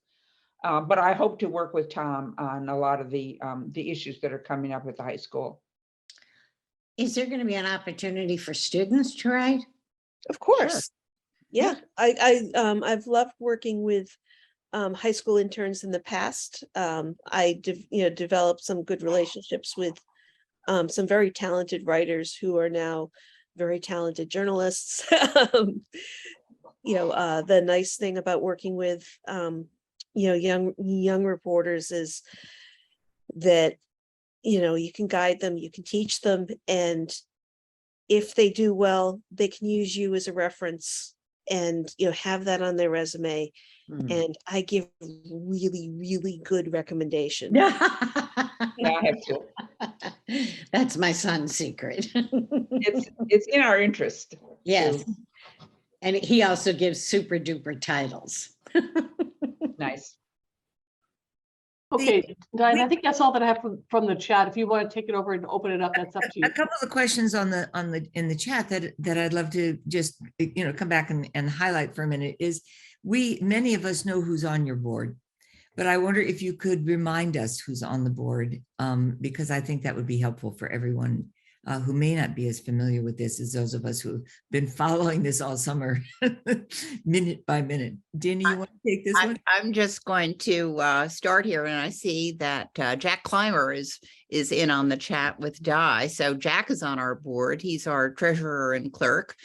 But I hope to work with Tom on a lot of the issues that are coming up at the high school. Is there going to be an opportunity for students to write? Of course. Yeah. I've loved working with high school interns in the past. I developed some good relationships with some very talented writers who are now very talented journalists. The nice thing about working with young reporters is that you can guide them, you can teach them, and if they do well, they can use you as a reference and, you know, have that on their resume. Mhm. And I give really, really good recommendations. Yeah, I have to. That's my son's secret. It's in our interest. Yes. to- And he also gives super duper titles. Nice. Okay, Diane, I think that's all that I have from the chat. If you want to take it over and open it up, that's up to you. A couple of questions in the chat that I'd love to just, you know, come back and highlight for a minute is many of us know who's on your board, but I wonder if you could remind us who's on the board, because I think that would be helpful for everyone who may not be as familiar with this as those of us who've been following this all summer, minute by minute. Dina, you want to take this one? I'm just going to start here, and I see that Jack Clymer is in on the chat with Di. So Jack is on our board. He's our treasurer and clerk.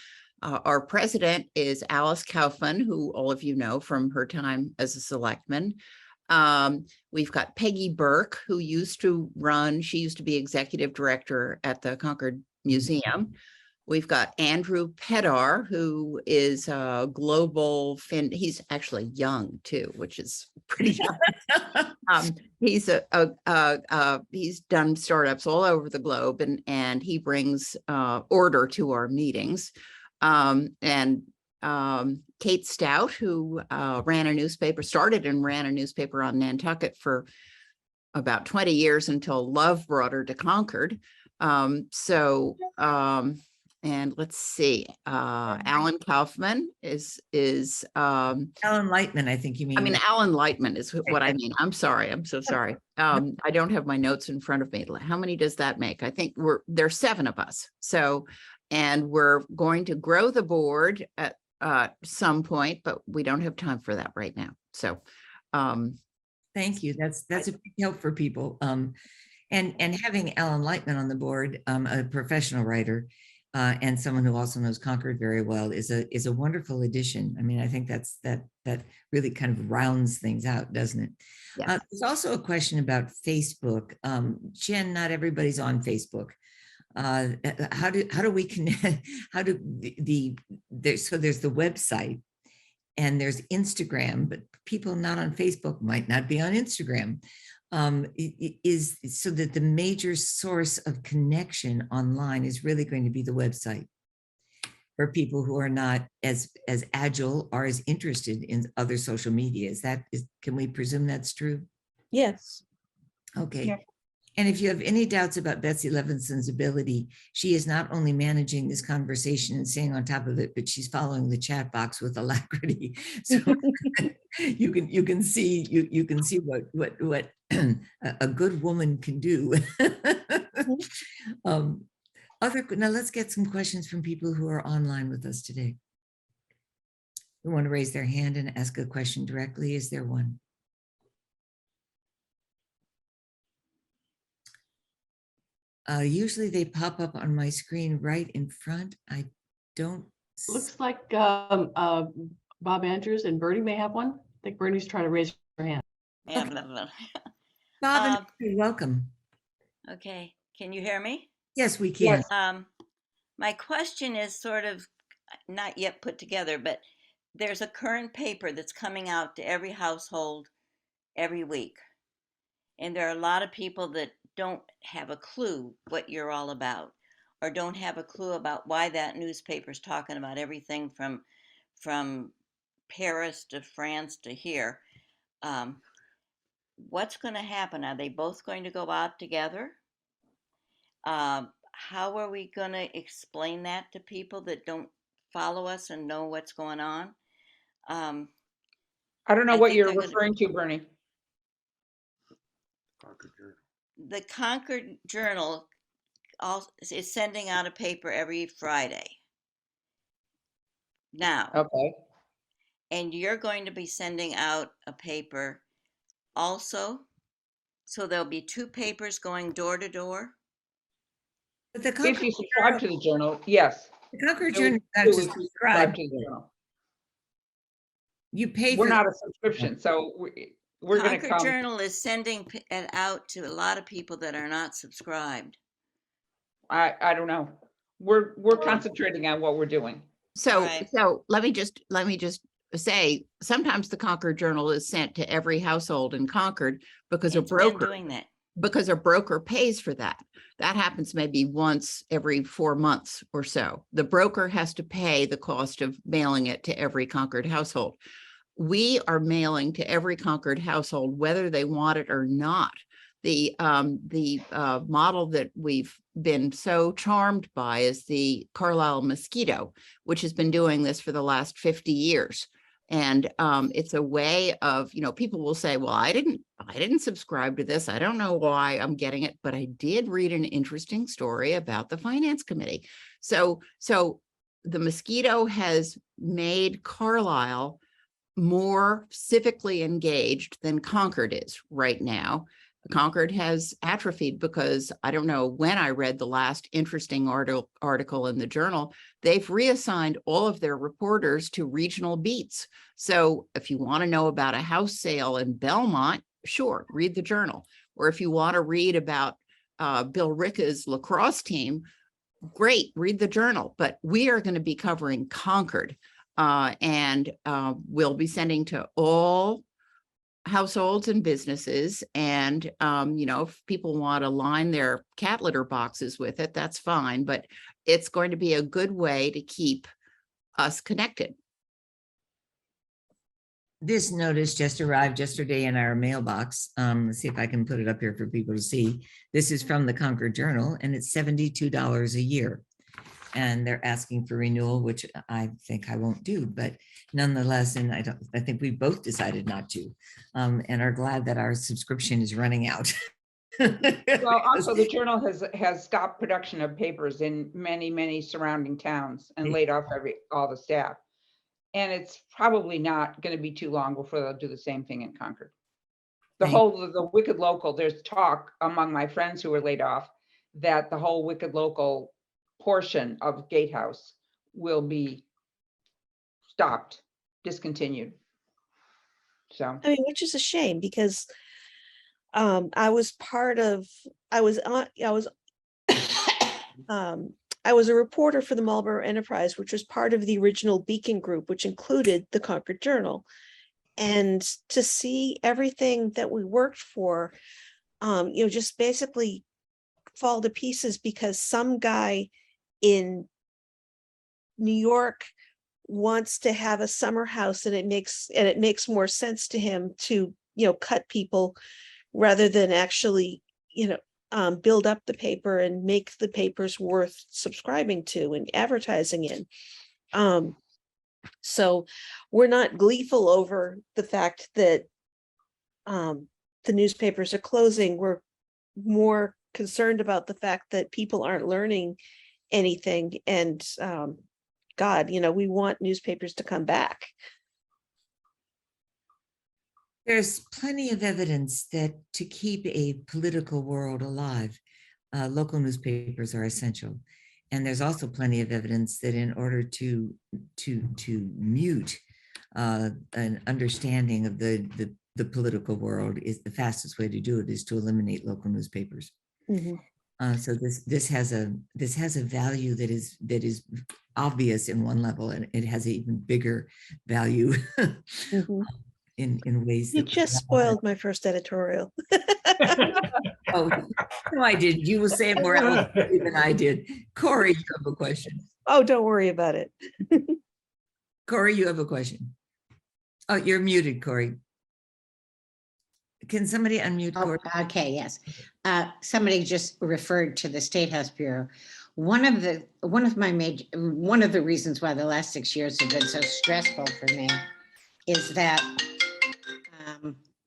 Our president is Alice Kaufman, who all of you know from her time as a selectman. We've got Peggy Burke, who she used to be executive director at the Concord Museum. We've got Andrew Pedar, who is a global he's actually young too, which is pretty young. He's he's done startups all over the globe, and he brings order to our meetings. Kate Stout, who started and ran a newspaper on Nantucket for about 20 years until Love brought her to Concord. And let's see, Alan Kaufman is Alan Lightman, I think you mean. I mean, Alan Lightman is what I mean. I'm sorry. I'm so sorry. I don't have my notes in front of me. How many does that make? I think there's 7 of us. So, and we're going to grow the board at some point, but we don't have time for that right now. So, thank you. That's a big help for people. And having Alan Lightman on the board, a professional writer, and someone who also knows Concord very well is a wonderful addition. I mean, I think that really kind of rounds things out, doesn't it? Yes. There's also a question about Facebook. Jen, not everybody's on Facebook. How do we connect? How do so there's the website and there's Instagram, but people not on Facebook might not be on Instagram. Is so that the major source of connection online is really going to be the website for people who are not as agile or as interested in other social media. Can we presume that's true? Yes. Okay. Yeah. And if you have any doubts about Betsy Levinson's ability, she is not only managing this conversation and staying on top of it, but she's following the chat box with alacrity. So you can see what a good woman can do. Now let's get some questions from people who are online with us today. Who want to raise their hand and ask a question directly? Is there one? Usually they pop up on my screen right in front. I don't. Looks like Bob Andrews and Bertie may have one. I think Bertie's trying to raise her hand. Yeah, Okay. blah, blah. Bob, and welcome. Okay, can you hear me? Yes, we can. Yes. My question is sort of not yet put together, but there's a current paper that's coming out to every household every week. And there are a lot of people that don't have a clue what you're all about, or don't have a clue about why that newspaper's talking about everything from Paris to France to here. What's going to happen? Are they both going to go out together? How are we going to explain that to people that don't follow us and know what's going on? I don't know I what think you're they're gonna- referring to, Bernie. The Concord Journal is sending out a paper every Friday now, Okay. and you're going to be sending out a paper also. So there'll be 2 papers going door to door. But the If Concord you subscribe to the journal, yes. Journal, It is would not to subscribe subscribe. to the journal. You pay We're for not a subscription, so we're going to Concord come. Journal is sending it out to a lot of people that are not subscribed. I don't know. We're concentrating on what we're doing. So, right. so let me just say, sometimes the Concord Journal is sent to every household in Concord because It's been doing that. a broker pays for that. That happens maybe once every 4 months or so. The broker has to pay the cost of mailing it to every Concord household. We are mailing to every Concord household, whether they want it or not. The model that we've been so charmed by is the Carlisle Mosquito, which has been doing this for the last 50 years. And it's a way of, people will say, well, I didn't subscribe to this. I don't know why I'm getting it, but I did read an interesting story about the Finance Committee. So the Mosquito has made Carlisle more civically engaged than Concord is right now. Concord has atrophied because I don't know when I read the last interesting article in the Journal. They've reassigned all of their reporters to regional beats. So if you want to know about a house sale in Belmont, sure, read the Journal. Or if you want to read about Bill Ricca's lacrosse team, great, read the Journal. But we are going to be covering Concord, and we'll be sending to all households and businesses. And, if people want to line their cat litter boxes with it, that's fine. But it's going to be a good way to keep us connected. This notice just arrived yesterday in our mailbox. Let's see if I can put it up here for people to see. This is from the Concord Journal, and it's $72 a year. And they're asking for renewal, which I think I won't do, but nonetheless, and I think we both decided not to, and are glad that our subscription is running out. Well, also the Journal has stopped production of papers in many surrounding towns and laid off all the staff. And it's probably not going to be too long before they'll do the same thing in Concord. The Wicked Local, there's talk among my friends who were laid off that the whole Wicked Local portion of Gatehouse will be stopped, discontinued. So, I mean, which is a shame because I was a reporter for the Marlboro Enterprise, which was part of the original Beacon Group, which included the Concord Journal. And to see everything that we worked for, just basically fall to pieces because some guy in New York wants to have a summer house and it makes more sense to him to, cut people rather than actually, build up the paper and make the papers worth subscribing to and advertising in. So we're not gleeful over the fact that the newspapers are closing. We're more concerned about the fact that people aren't learning anything. And God, we want newspapers to come back. There's plenty of evidence that to keep a political world alive, local newspapers are essential. And there's also plenty of evidence that in order to mute an understanding of the political world, is the fastest way to do it is to eliminate local newspapers. Mm-hmm. So this has a value that is obvious in one level, and it has an even bigger value. Mm-hmm. in ways You that just spoiled my first editorial. Oh, no, I did. You will say it more eloquently than I did. Corey, you have a question. Oh, don't worry about it. Corey, you have a question. Oh, you're muted, Corey. Can somebody unmute Corey? Oh, okay, yes. Somebody just referred to the State House Bureau. One of the reasons why the last 6 years have been so stressful for me is that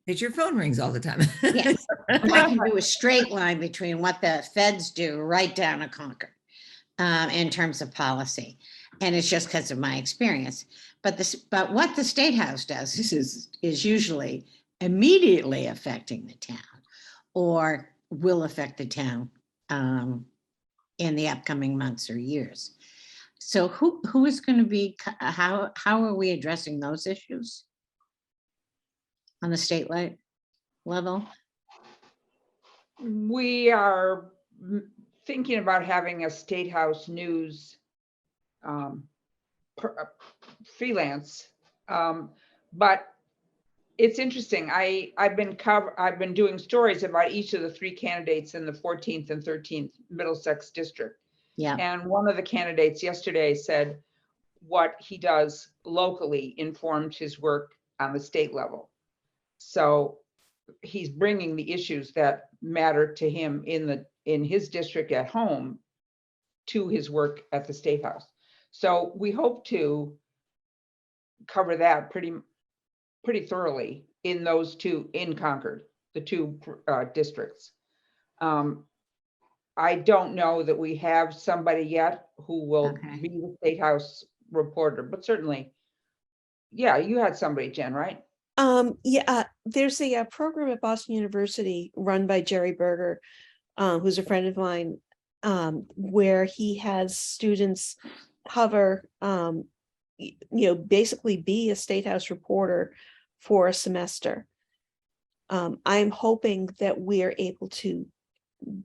Your phone rings all the time. yes, I can do a straight line between what the feds do right down to Concord in terms of policy. And it's just because of my experience. But what the State House does is usually immediately affecting the town or will affect the town in the upcoming months or years. So who is going to be, how are we addressing those issues on the state level? we are thinking about having a State House News freelance. But it's interesting. I've been doing stories about each of the 3 candidates in the 14th and 13th Middlesex district. Yeah, And one of the candidates yesterday said what he does locally informed his work on the state level. So he's bringing the issues that matter to him in his district at home to his work at the State House. So we hope to cover that pretty thoroughly in those 2 in Concord, the 2 districts. I don't know that we have somebody yet who will Okay. be the State House reporter, but certainly, yeah, you had somebody, Jen, right? There's a program at Boston University run by Jerry Berger, who's a friend of mine, where he has students cover, basically be a State House reporter for a semester. I'm hoping that we're able to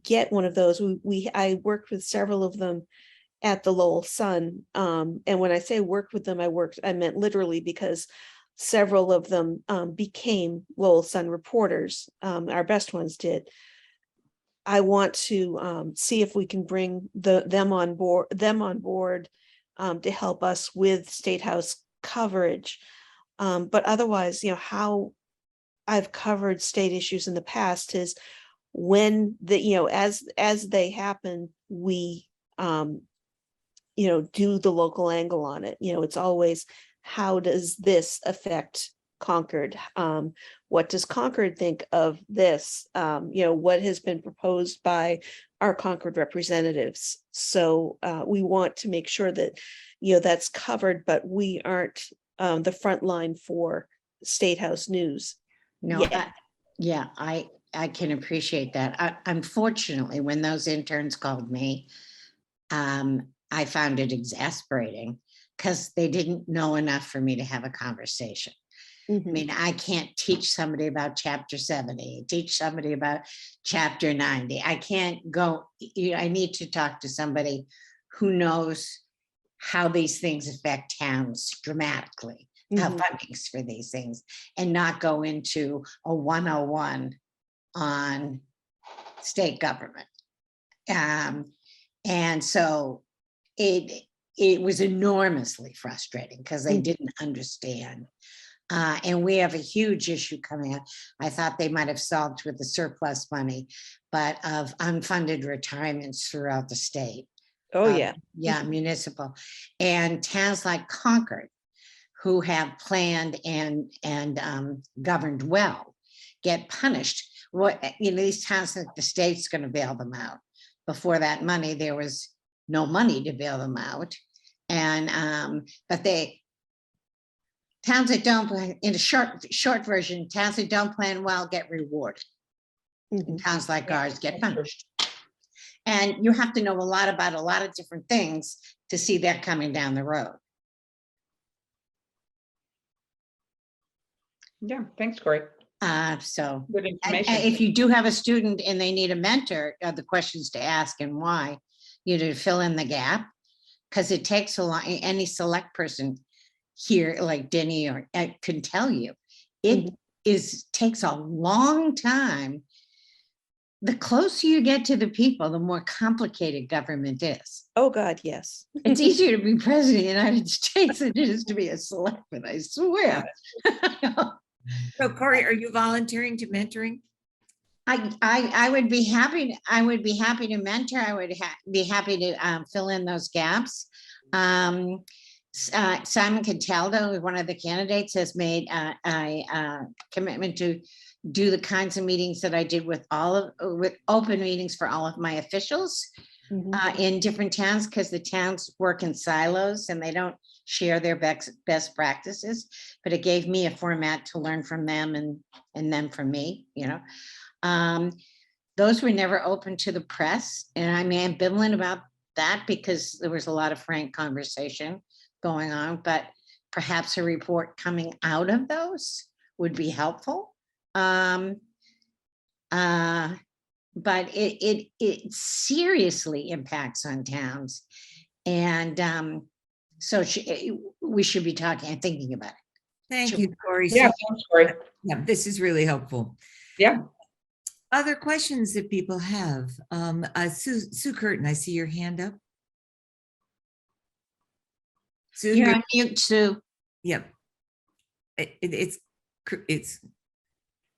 get one of those. I worked with several of them at the Lowell Sun. And when I say worked with them, I meant literally, because several of them became Lowell Sun reporters. Our best ones did. I want to see if we can bring them on board to help us with State House coverage. But otherwise, how I've covered state issues in the past is when as they happen, we do the local angle on it. It's always, how does this affect Concord? What does Concord think of this? What has been proposed by our Concord representatives? So we want to make sure that that's covered, but we aren't the front line for State House news. no, Yeah. I can appreciate that. Unfortunately, when those interns called me, I found it exasperating because they didn't know enough for me to have a conversation. I mean, I can't teach somebody about chapter 70, teach somebody about chapter 90. I can't go, I need to talk to somebody who knows how these things affect towns dramatically, fundings for these things, and not go into a 101 on state government. And so it was enormously frustrating because they didn't understand. And we have a huge issue coming up. I thought they might have solved with the surplus money, but of unfunded retirements throughout the state. Oh, yeah. Yeah, municipal. And towns like Concord, who have planned and governed well, get punished. These towns think the state's going to bail them out. Before that money, there was no money to bail them out. And but towns that don't plan, in a short version, towns that don't plan well get rewarded. Towns like ours get punished. And you have to know a lot about a lot of different things to see that coming down the road. Yeah, thanks, Corey. So Good information. if you do have a student and they need a mentor, the questions to ask and why, to fill in the gap, because it takes a lot. Any select person here, like Denny or can tell you, it takes a long time. The closer you get to the people, the more complicated government is. Oh, God, yes. It's easier to be president of the United States than it is to be a selectman, I swear. So Corey, are you volunteering to mentoring? I would be happy. I would be happy to mentor. I would be happy to fill in those gaps. Simon Cataldo, one of the candidates, has made a commitment to do the kinds of meetings that I did with with open meetings for all of my officials in different towns, because the towns work in silos and they don't share their best practices. But it gave me a format to learn from them and them from me. Those were never open to the press, and I'm ambivalent about that because there was a lot of frank conversation going on, but perhaps a report coming out of those would be helpful. But it seriously impacts on towns. And So we should be talking and thinking about it. Thank Sure. you, Corey. Yeah, So, thanks, Cory. yeah, this is really helpful. Yeah. Other questions that people have? Sue Curtin, I see your hand up. Sue, You're on mute, Sue. yep.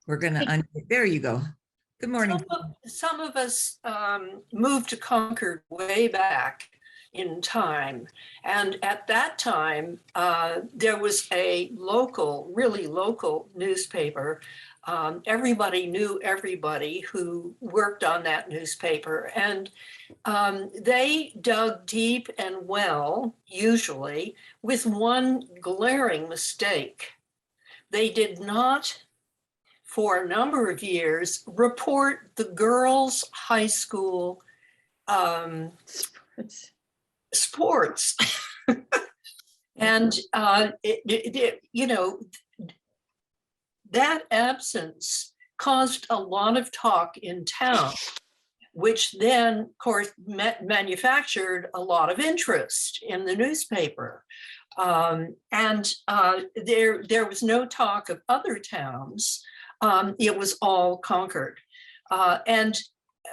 We're gonna, there you go. Good morning. Some of us moved to Concord way back in time. And at that time, there was a local, really local newspaper. Everybody knew everybody who worked on that newspaper. And they dug deep and well, usually, with one glaring mistake. They did not, for a number of years, report the girls' high school sports. And, you know, that absence caused a lot of talk in town, which then, of course, manufactured a lot of interest in the newspaper. And there was no talk of other towns. It was all Concord. And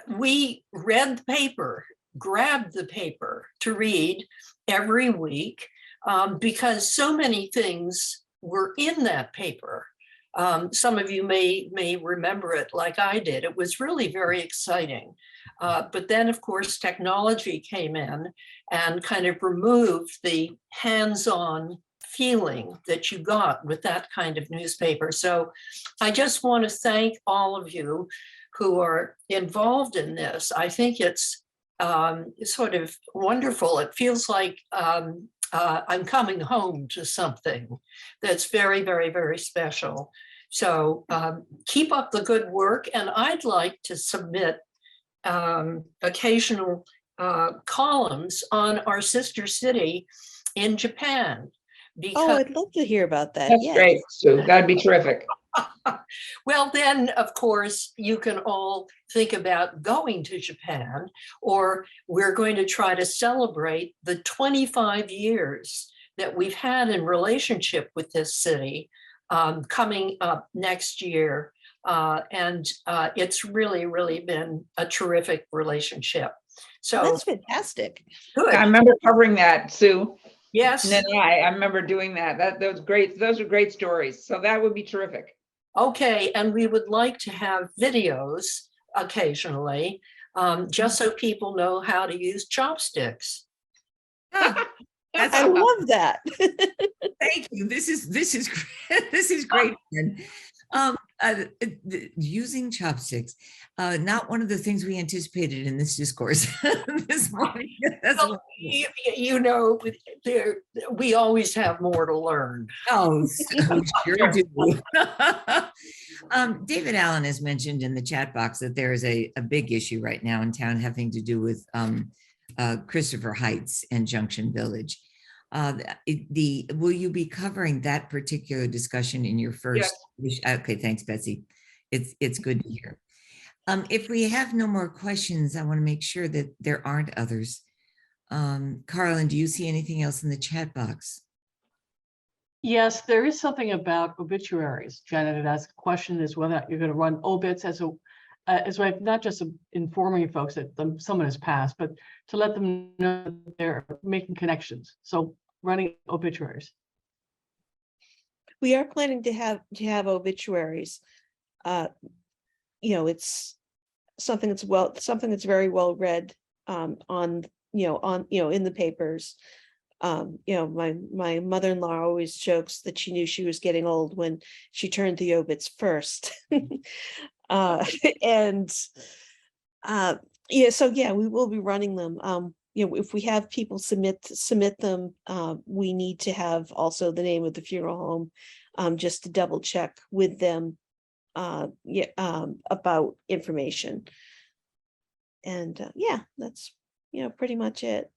we read the paper, grabbed the paper to read every week because so many things were in that paper. Some of you may remember it like I did. It was really very exciting. But then, of course, technology came in and kind of removed the hands-on feeling that you got with that kind of newspaper. So I just want to thank all of you who are involved in this. I think it's sort of wonderful. It feels like I'm coming home to something that's very, very, very special. So keep up the good work. And I'd like to submit occasional columns on our sister city in Japan. Because, Oh, I'd love to hear about that. That's Yes. great, Sue. That'd be terrific. well, then, of course, you can all think about going to Japan, or we're going to try to celebrate the 25 years that we've had in relationship with this city coming up next year. And it's really, really been a terrific relationship. So That's fantastic. good. I remember covering that, Sue. Yes. And then I remember doing that. That was great. Those are great stories. So that would be terrific. Okay, and we would like to have videos occasionally, just so people know how to use chopsticks. Ah, that's I love that. Thank you. This is this is great. Using chopsticks, not one of the things we anticipated in this discourse this morning. Well, you know, we always have more to learn. Oh, so sure do. David Allen has mentioned in the chat box that there is a big issue right now in town having to do with Christopher Heights and Junction Village. Will you be covering that particular discussion in your first? Okay, thanks, Betsy. It's good to hear. If we have no more questions, I want to make sure that there aren't others. Carlin, do you see anything else in the chat box? Yes, there is something about obituaries. Janet had asked a question is whether you're going to run obits as a way, not just informing folks that someone has passed, but to let them know that they're making connections. So running obituaries. We are planning to have obituaries. You know, it's something that's very well read in the papers. You know, my mother-in-law always jokes that she knew she was getting old when she turned the obits first. Yeah, so yeah, we will be running them. You know, if we have people submit them, we need to have also the name of the funeral home, just to double check with them about information. And yeah, that's pretty much it.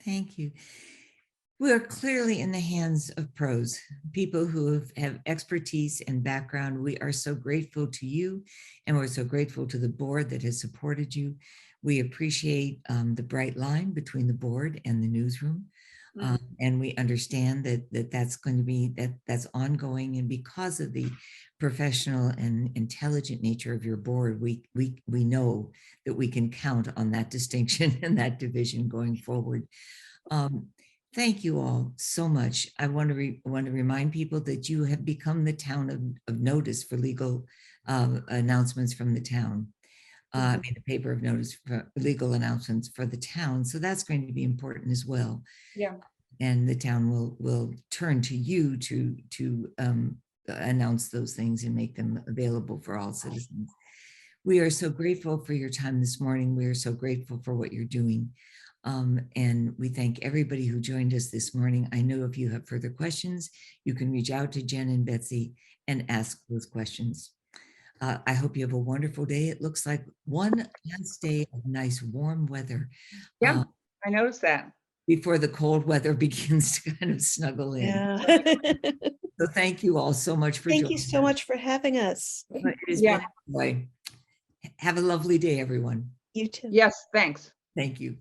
Thank you. We are clearly in the hands of pros, people who have expertise and background. We are so grateful to you, and we're so grateful to the board that has supported you. We appreciate the bright line between the board and the newsroom. And we understand that that's going to be, that's ongoing. And because of the professional and intelligent nature of your board, we know that we can count on that distinction and that division going forward. Thank you all so much. I want to remind people that you have become the town of notice for legal announcements from the town. I mean, the paper of notice for legal announcements for the town. So that's going to be important as well. Yeah. And the town will turn to you to announce those things and make them available for all citizens. We are so grateful for your time this morning. We are so grateful for what you're doing. And we thank everybody who joined us this morning. I know if you have further questions, you can reach out to Jen and Betsy and ask those questions. I hope you have a wonderful day. It looks like one last day of nice warm weather. Yeah, I noticed that. Before the cold weather begins to kind of snuggle in. Yeah. So thank you all so much for Thank joining you so us. much for having us. It has Yeah. been a joy. Have a lovely day, everyone. You too. Yes, thanks. Thank you.